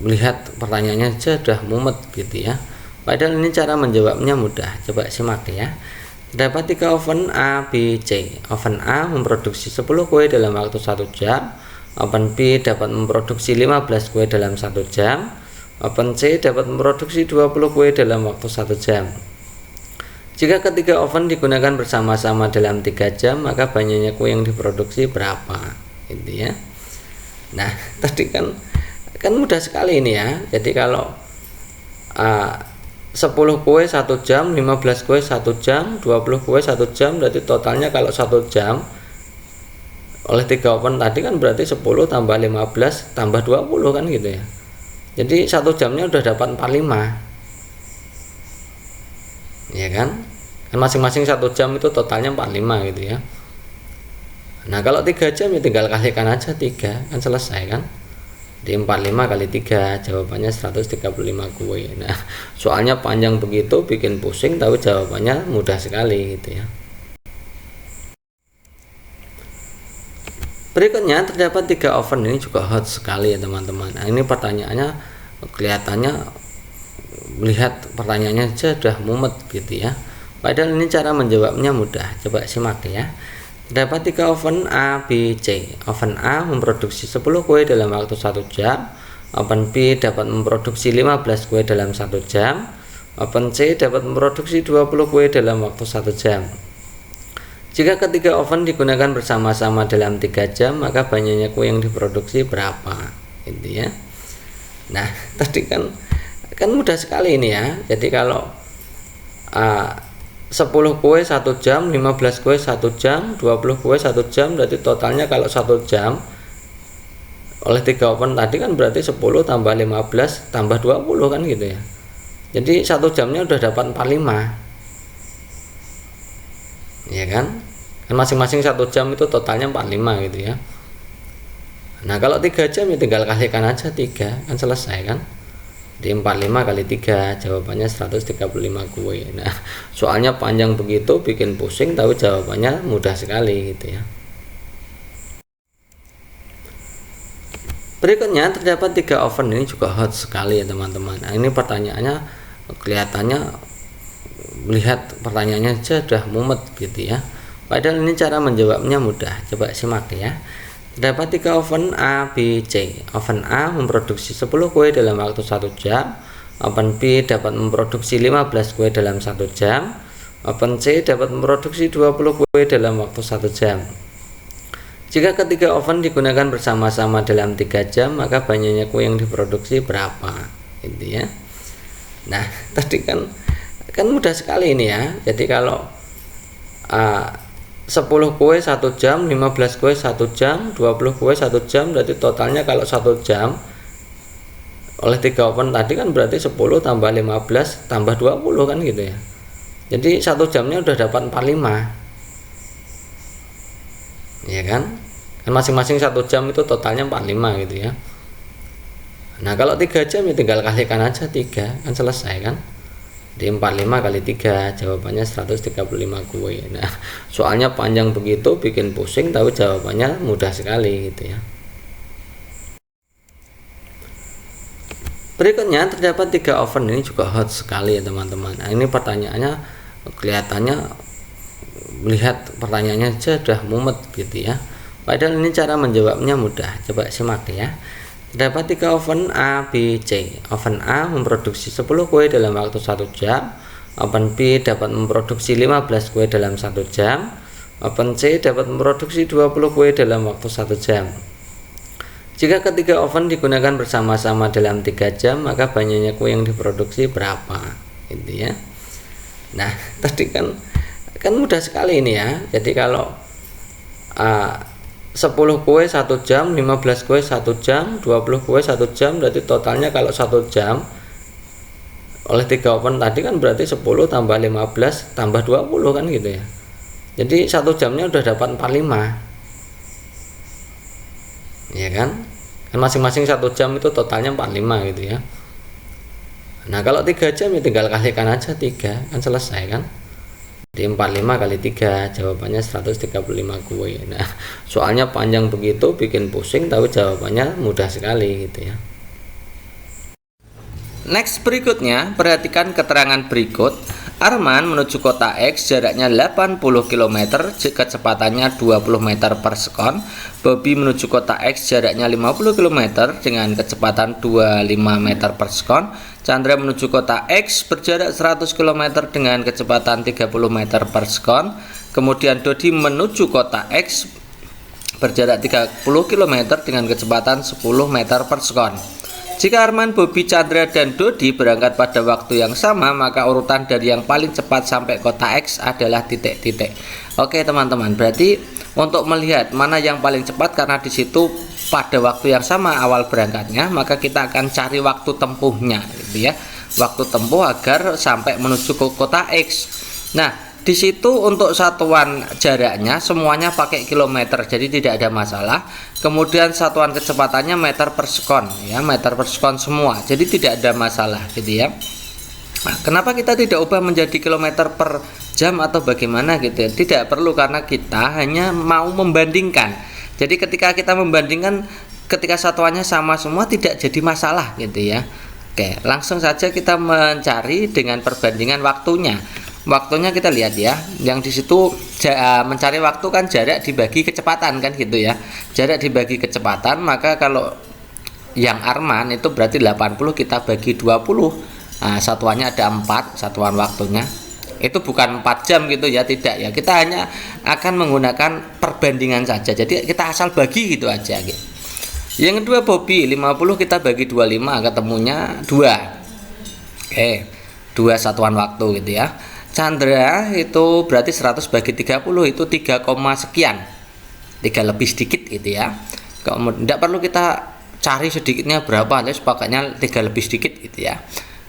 [SPEAKER 1] lihat pertanyaannya aja udah mumet gitu ya. Padahal ini cara menjawabnya mudah. Coba simak ya. Terdapat 3 oven A, B, C. Oven A memproduksi 10 kue dalam waktu 1 jam. Oven B dapat memproduksi 15 kue dalam 1 jam. Oven C dapat memproduksi 20 kue dalam waktu 1 jam. Jika ketiga oven digunakan bersama-sama dalam 3 jam, maka banyaknya kue yang diproduksi berapa? Gitu ya. Nah, tadi kan mudah sekali ini ya. Jadi kalau 10 kue 1 jam, 15 kue 1 jam, 20 kue 1 jam, berarti totalnya kalau 1 jam oleh 3 oven tadi kan berarti 10 tambah 15 tambah 20 kan gitu ya. Jadi 1 jamnya udah dapat 45. Ya kan? Kan masing-masing 1 jam itu totalnya 45 gitu ya. Nah, kalau 3 jam ya tinggal kalikan aja 3, kan selesai kan? Di 45 kali 3 jawabannya 135 kue. Nah, soalnya panjang begitu bikin pusing, tapi jawabannya mudah sekali gitu ya. Berikutnya terdapat 3 oven, ini juga hot sekali ya teman-teman. Nah, ini pertanyaannya kelihatannya, lihat pertanyaannya aja udah mumet gitu ya. Padahal ini cara menjawabnya mudah. Coba simak ya. Terdapat 3 oven A, B, C. Oven A memproduksi 10 kue dalam waktu 1 jam. Oven B dapat memproduksi 15 kue dalam 1 jam. Oven C dapat memproduksi 20 kue dalam waktu 1 jam. Jika ketiga oven digunakan bersama-sama dalam 3 jam, maka banyaknya kue yang diproduksi berapa? Gitu ya. Nah, tadi kan mudah sekali ini ya. Jadi kalau 10 kue 1 jam, 15 kue 1 jam, 20 kue 1 jam, berarti totalnya kalau 1 jam oleh 3 oven tadi kan berarti 10 tambah 15 tambah 20 kan gitu ya. Jadi 1 jamnya udah dapat 45. Ya kan? Kan masing-masing 1 jam itu totalnya 45 gitu ya. Nah, kalau 3 jam ya tinggal kalikan aja 3, kan selesai kan? Di 45 kali 3 jawabannya 135 kue. Nah, soalnya panjang begitu bikin pusing, tapi jawabannya mudah sekali gitu ya. Berikutnya terdapat 3 oven, ini juga hot sekali ya teman-teman. Nah, ini pertanyaannya kelihatannya, lihat pertanyaannya aja udah mumet gitu ya. Padahal ini cara menjawabnya mudah. Coba simak ya. Terdapat 3 oven A, B, C. Oven A memproduksi 10 kue dalam waktu 1 jam. Oven B dapat memproduksi 15 kue dalam 1 jam. Oven C dapat memproduksi 20 kue dalam waktu 1 jam. Jika ketiga oven digunakan bersama-sama dalam 3 jam, maka banyaknya kue yang diproduksi berapa? Gitu ya. Nah, tadi kan mudah sekali ini ya. Jadi kalau 10 kue 1 jam, 15 kue 1 jam, 20 kue 1 jam, berarti totalnya kalau 1 jam oleh 3 oven tadi kan berarti 10 tambah 15 tambah 20 kan gitu ya. Jadi 1 jamnya udah dapat 45. Ya kan? Kan masing-masing 1 jam itu totalnya 45 gitu ya. Nah, kalau 3 jam ya tinggal kalikan aja 3, kan selesai kan? Di 45 kali 3 jawabannya 135 kue. Nah, soalnya panjang begitu bikin pusing, tapi jawabannya mudah sekali gitu ya. Berikutnya terdapat 3 oven, ini juga hot sekali ya teman-teman. Nah, ini pertanyaannya kelihatannya, lihat pertanyaannya aja udah mumet gitu ya. Padahal ini cara menjawabnya mudah. Coba simak ya. Terdapat 3 oven A, B, C. Oven A memproduksi 10 kue dalam waktu 1 jam. Oven B dapat memproduksi 15 kue dalam 1 jam. Oven C dapat memproduksi 20 kue dalam waktu 1 jam. Jika ketiga oven digunakan bersama-sama dalam 3 jam, maka banyaknya kue yang diproduksi berapa? Gitu ya. Nah, tadi kan mudah sekali ini ya. Jadi kalau 10 kue 1 jam, 15 kue 1 jam, 20 kue 1 jam, berarti totalnya kalau 1 jam oleh 3 oven tadi kan berarti 10 tambah 15 tambah 20 kan gitu ya. Jadi 1 jamnya udah dapat 45, ya kan? Kan masing-masing 1 jam itu totalnya 45 gitu ya. Nah kalau 3 jam ya tinggal kalikan aja 3, kan selesai kan. Jadi 45 kali 3 jawabannya 135 kue. Nah soalnya panjang begitu bikin pusing, tapi jawabannya mudah sekali gitu ya. Next berikutnya, perhatikan keterangan berikut. Arman menuju kota X, jaraknya 80 km, kecepatannya 20 meter per sekon. Bobby menuju kota X, jaraknya 50 km dengan kecepatan 25 meter per sekon. Chandra menuju kota X, berjarak 100 km dengan kecepatan 30 meter per sekon. Kemudian Dodi menuju kota X, berjarak 30 km dengan kecepatan 10 meter per sekon. Jika Arman, Bobby, Chandra, dan Dodi berangkat pada waktu yang sama, maka urutan dari yang paling cepat sampai kota X adalah titik-titik. Oke teman-teman, berarti untuk melihat mana yang paling cepat, karena di situ pada waktu yang sama awal berangkatnya, maka kita akan cari waktu tempuhnya, gitu ya. Waktu tempuh agar sampai menuju ke kota X. Nah, di situ untuk satuan jaraknya semuanya pakai kilometer, jadi tidak ada masalah. Kemudian satuan kecepatannya meter per sekon, ya, meter per sekon semua, jadi tidak ada masalah, gitu ya. Nah, kenapa kita tidak ubah menjadi kilometer per jam atau bagaimana gitu ya? Tidak perlu, karena kita hanya mau membandingkan. Jadi ketika kita membandingkan, ketika satuannya sama semua tidak jadi masalah, gitu ya. Oke, langsung saja kita mencari dengan perbandingan waktunya. Waktunya kita lihat ya, yang di situ mencari waktu kan jarak dibagi kecepatan kan gitu ya. Jarak dibagi kecepatan, maka kalau yang Arman itu berarti 80 kita bagi 20. Nah, satuannya ada 4 satuan waktunya. Itu bukan 4 jam gitu ya, tidak ya. Kita hanya akan menggunakan perbandingan saja. Jadi kita asal bagi gitu aja gitu. Yang kedua Bobby, 50 kita bagi 25 ketemunya 2. Oke, 2 satuan waktu gitu ya. Chandra itu berarti 100 bagi 30 itu 3, sekian, 3 lebih sedikit gitu ya. Kemudian tidak perlu kita cari sedikitnya berapa, terus pakainya 3 lebih sedikit gitu ya.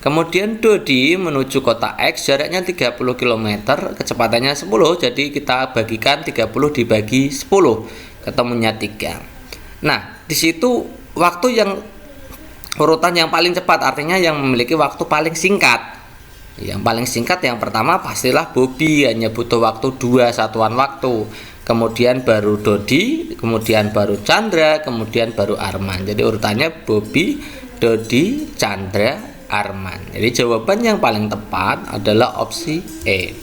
[SPEAKER 1] Kemudian Dodi menuju kota X, jaraknya 30 km, kecepatannya 10, jadi kita bagikan 30 dibagi 10, ketemunya 3. Nah di situ waktu yang urutan yang paling cepat, artinya yang memiliki waktu paling singkat. Yang paling singkat yang pertama pastilah Bobby, hanya butuh waktu 2 satuan waktu. Kemudian baru Dodi, kemudian baru Chandra, kemudian baru Arman. Jadi urutannya Bobby, Dodi, Chandra, Arman. Jadi jawaban yang paling tepat adalah opsi E.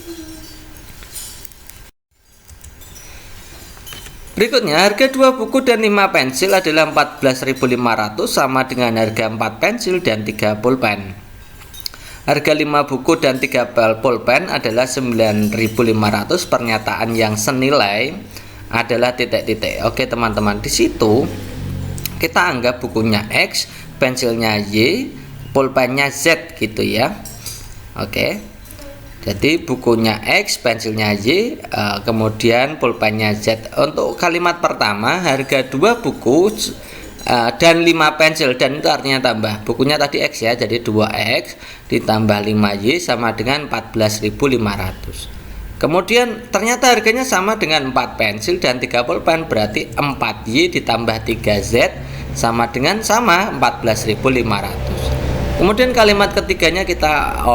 [SPEAKER 1] Berikutnya, harga 2 buku dan 5 pensil adalah 14.500 sama dengan harga 4 pensil dan 3 pulpen. Harga 5 buku dan 3 pulpen adalah 9.500. Pernyataan yang senilai adalah titik-titik. Oke teman-teman, di situ kita anggap bukunya X, pensilnya Y, pulpennya Z gitu ya. Oke, jadi bukunya X, pensilnya Y, kemudian pulpennya Z. Untuk kalimat pertama, harga 2 buku dan 5 pensil, dan itu artinya tambah bukunya tadi X ya, jadi 2X ditambah 5Y sama dengan 14.500. Kemudian ternyata harganya sama dengan 4 pensil dan 3 pulpen, berarti 4Y ditambah 3Z sama dengan 14.500. Kemudian kalimat ketiganya kita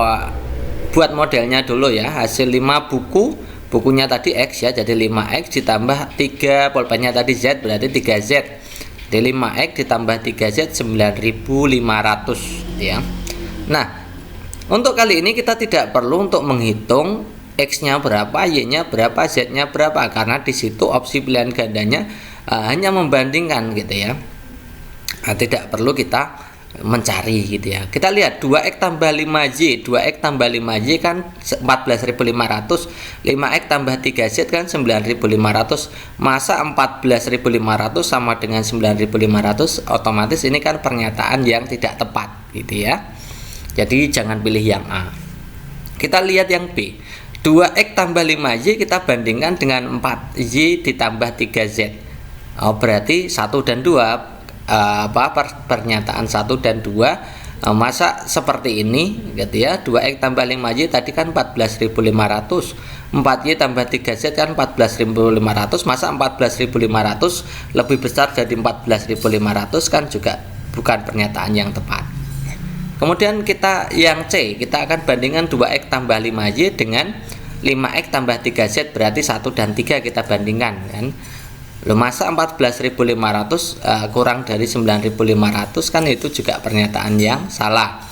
[SPEAKER 1] buat modelnya dulu ya. Hasil 5 buku, bukunya tadi X ya, jadi 5X ditambah 3 pulpennya tadi Z, berarti 3Z. Di 5X ditambah 3Z 9.500 ya. Nah, untuk kali ini kita tidak perlu untuk menghitung X-nya berapa, Y-nya berapa, Z-nya berapa, karena di situ opsi pilihan gandanya hanya membandingkan gitu ya. Nah, tidak perlu kita mencari gitu ya. Kita lihat 2X tambah 5Y, 2X tambah 5Y kan 14.500, 5X tambah 3Z kan 9.500. Masa 14.500 sama dengan 9.500? Otomatis ini kan pernyataan yang tidak tepat gitu ya. Jadi jangan pilih yang A. Kita lihat yang B. 2X tambah 5Y kita bandingkan dengan 4Y ditambah 3Z. Berarti 1 dan 2 pernyataan 1 dan 2 Masa seperti ini gitu ya, 2X tambah 5Y tadi kan 14.500, 4Y tambah 3Z kan 14.500, masa 14.500 lebih besar dari 14.500 kan juga bukan pernyataan yang tepat. Kemudian kita yang C, kita akan bandingkan 2X tambah 5Y dengan 5X tambah 3Z, berarti 1 dan 3 kita bandingkan kan. Masa 14.500 kurang dari 9.500 kan itu juga pernyataan yang salah.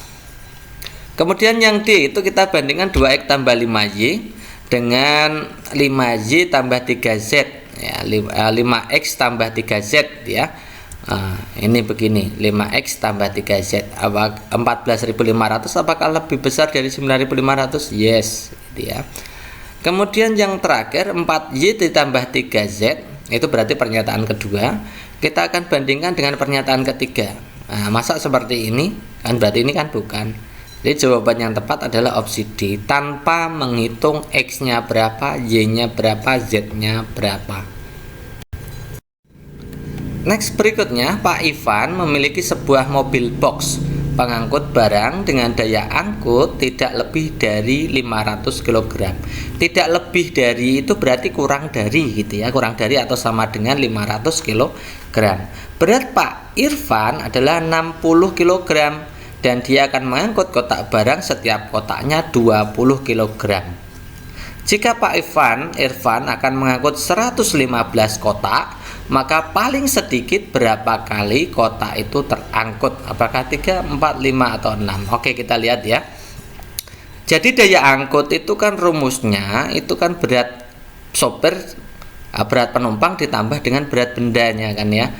[SPEAKER 1] Kemudian yang D itu kita bandingkan 2X tambah 5Y dengan 5Y tambah 3Z ya, 5X tambah 3Z ya. Ini begini, 5X tambah 3Z 14.500 apakah lebih besar dari 9.500? Yes gitu ya. Kemudian yang terakhir 4Y ditambah 3Z, itu berarti pernyataan kedua. Kita akan bandingkan dengan pernyataan ketiga. Masa seperti ini kan, berarti ini kan bukan. Jadi jawaban yang tepat adalah opsi D, tanpa menghitung X-nya berapa, Y-nya berapa, Z-nya berapa. Next, berikutnya Pak Ivan memiliki sebuah mobil box pengangkut barang dengan daya angkut tidak lebih dari 500 kg. Tidak lebih dari itu berarti kurang dari gitu ya, kurang dari atau sama dengan 500 kg. Berat Pak Irfan adalah 60 kg dan dia akan mengangkut kotak barang setiap kotaknya 20 kg. Jika Pak Irfan akan mengangkut 115 kotak, maka paling sedikit berapa kali kotak itu terangkut? Apakah 3, 4, 5 atau 6? Oke, kita lihat ya. Jadi daya angkut itu kan rumusnya itu kan berat sopir, berat penumpang ditambah dengan berat bendanya kan ya.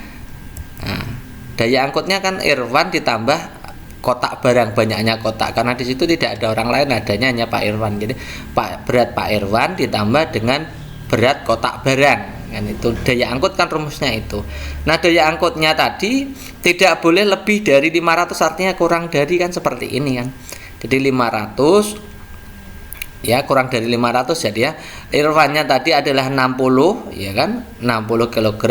[SPEAKER 1] Daya angkutnya kan Irfan ditambah kotak barang, banyaknya kotak, karena di situ tidak ada orang lain, adanya hanya Pak Irfan. Jadi berat Pak Irfan ditambah dengan berat kotak barang. Kan itu daya angkut kan rumusnya itu. Nah, daya angkutnya tadi tidak boleh lebih dari 500, artinya kurang dari kan seperti ini kan. Jadi 500 ya, kurang dari 500 jadi ya. Irfannya tadi adalah 60 ya kan, 60 kg.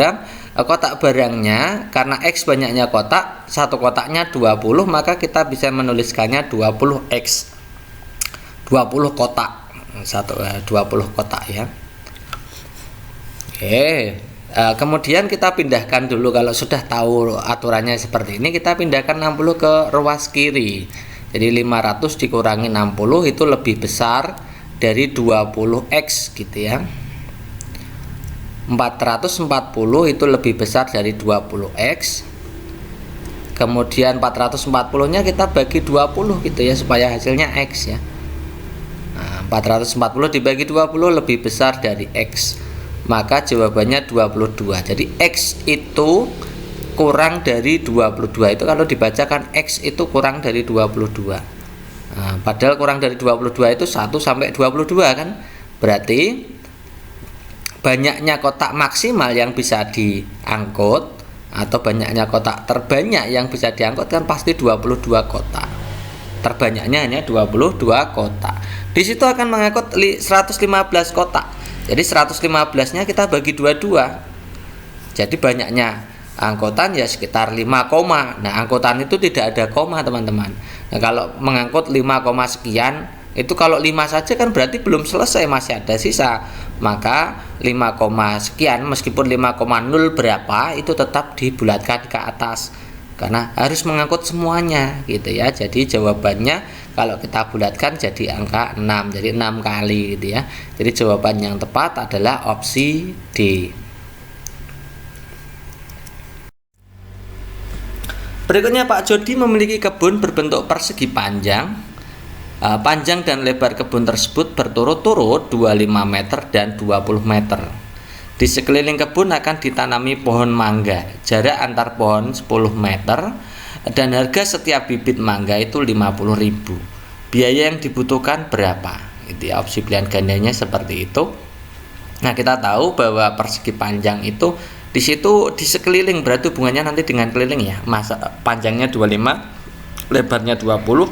[SPEAKER 1] Kotak barangnya karena X banyaknya kotak, satu kotaknya 20, maka kita bisa menuliskannya 20X. 20 kotak. 20 kotak ya. Oke, kemudian kita pindahkan dulu, kalau sudah tahu aturannya seperti ini, kita pindahkan 60 ke ruas kiri. Jadi 500 dikurangi 60 itu lebih besar dari 20X gitu ya. 440 itu lebih besar dari 20X. Kemudian 440 nya kita bagi 20 gitu ya, supaya hasilnya X ya. Nah, 440 dibagi 20 lebih besar dari X, maka jawabannya 22. Jadi X itu kurang dari 22, itu kalau dibacakan X itu kurang dari 22. Padahal kurang dari 22 itu 1 sampai 22 kan. Berarti banyaknya kotak maksimal yang bisa diangkut atau banyaknya kotak terbanyak yang bisa diangkut kan pasti 22 kotak. Terbanyaknya hanya 22 kotak. Di situ akan mengangkut 115 kotak. Jadi 115-nya kita bagi 22. Jadi banyaknya angkutan ya sekitar 5, nah angkutan itu tidak ada koma teman-teman. Nah, kalau mengangkut 5, sekian itu kalau 5 saja kan berarti belum selesai, masih ada sisa. Maka 5, sekian meskipun 5,0 berapa itu tetap dibulatkan ke atas karena harus mengangkut semuanya gitu ya. Jadi jawabannya kalau kita bulatkan jadi angka 6, jadi 6 kali gitu ya. Jadi jawaban yang tepat adalah opsi D. Berikutnya Pak Jody memiliki kebun berbentuk persegi panjang. Panjang dan lebar kebun tersebut berturut-turut 25 meter dan 20 meter. Di sekeliling kebun akan ditanami pohon mangga. Jarak antar pohon 10 meter dan harga setiap bibit mangga itu 50.000. Biaya yang dibutuhkan berapa? Itu ya, opsi pilihan gandanya seperti itu. Nah, kita tahu bahwa persegi panjang itu di situ di sekeliling, berarti hubungannya nanti dengan keliling ya. Masa panjangnya 25, lebarnya 20.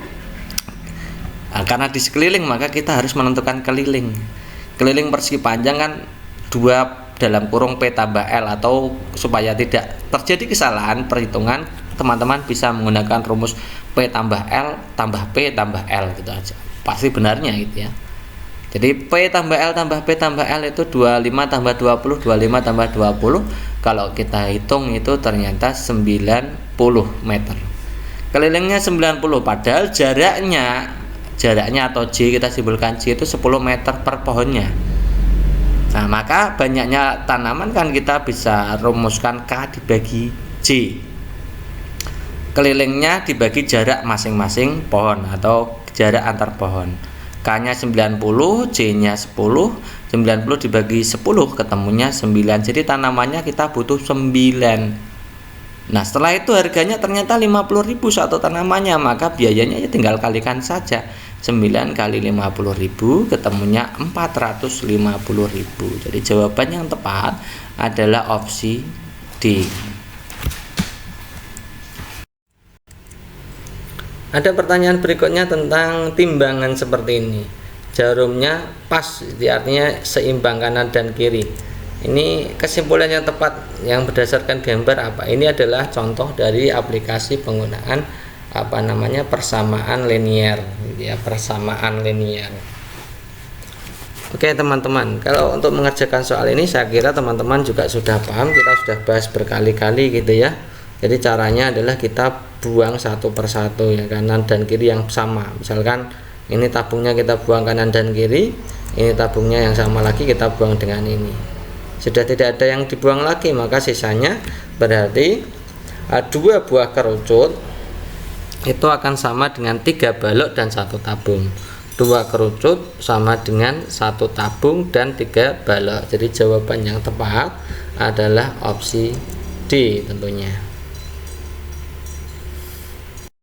[SPEAKER 1] Karena di sekeliling maka kita harus menentukan keliling. Keliling persegi panjang kan 2 dalam kurung P tambah L, atau supaya tidak terjadi kesalahan perhitungan teman-teman bisa menggunakan rumus P tambah L tambah P tambah L gitu aja, pasti benarnya gitu ya. Jadi P tambah L tambah P tambah L itu 25 tambah 20, 25 tambah 20. Kalau kita hitung itu ternyata 90 meter. Kelilingnya 90, padahal jaraknya atau J, kita simbolkan J itu 10 meter per pohonnya. Nah, maka banyaknya tanaman kan kita bisa rumuskan K dibagi J. Kelilingnya dibagi jarak masing-masing pohon atau jarak antar pohon. K-nya 90, J-nya 10, 90 dibagi 10 ketemunya 9. Jadi tanamannya kita butuh 9. Nah, setelah itu harganya ternyata 50.000 satu tanamannya, maka biayanya ya tinggal kalikan saja. 9 kali 50.000 ketemunya 450.000. Jadi jawaban yang tepat adalah opsi D. Ada pertanyaan berikutnya tentang timbangan seperti ini. Jarumnya pas, artinya seimbang kanan dan kiri. Ini kesimpulan yang tepat yang berdasarkan gambar apa? Ini adalah contoh dari aplikasi penggunaan persamaan linear, ya, persamaan linear. Oke teman-teman, kalau untuk mengerjakan soal ini saya kira teman-teman juga sudah paham, kita sudah bahas berkali-kali gitu ya. Jadi caranya adalah kita buang satu persatu ya, kanan dan kiri yang sama. Misalkan ini tabungnya kita buang kanan dan kiri, ini tabungnya yang sama lagi kita buang dengan ini. Sudah tidak ada yang dibuang lagi, maka sisanya berarti 2 buah kerucut itu akan sama dengan 3 balok dan 1 tabung. 2 kerucut sama dengan 1 tabung dan 3 balok. Jadi jawaban yang tepat adalah opsi D tentunya.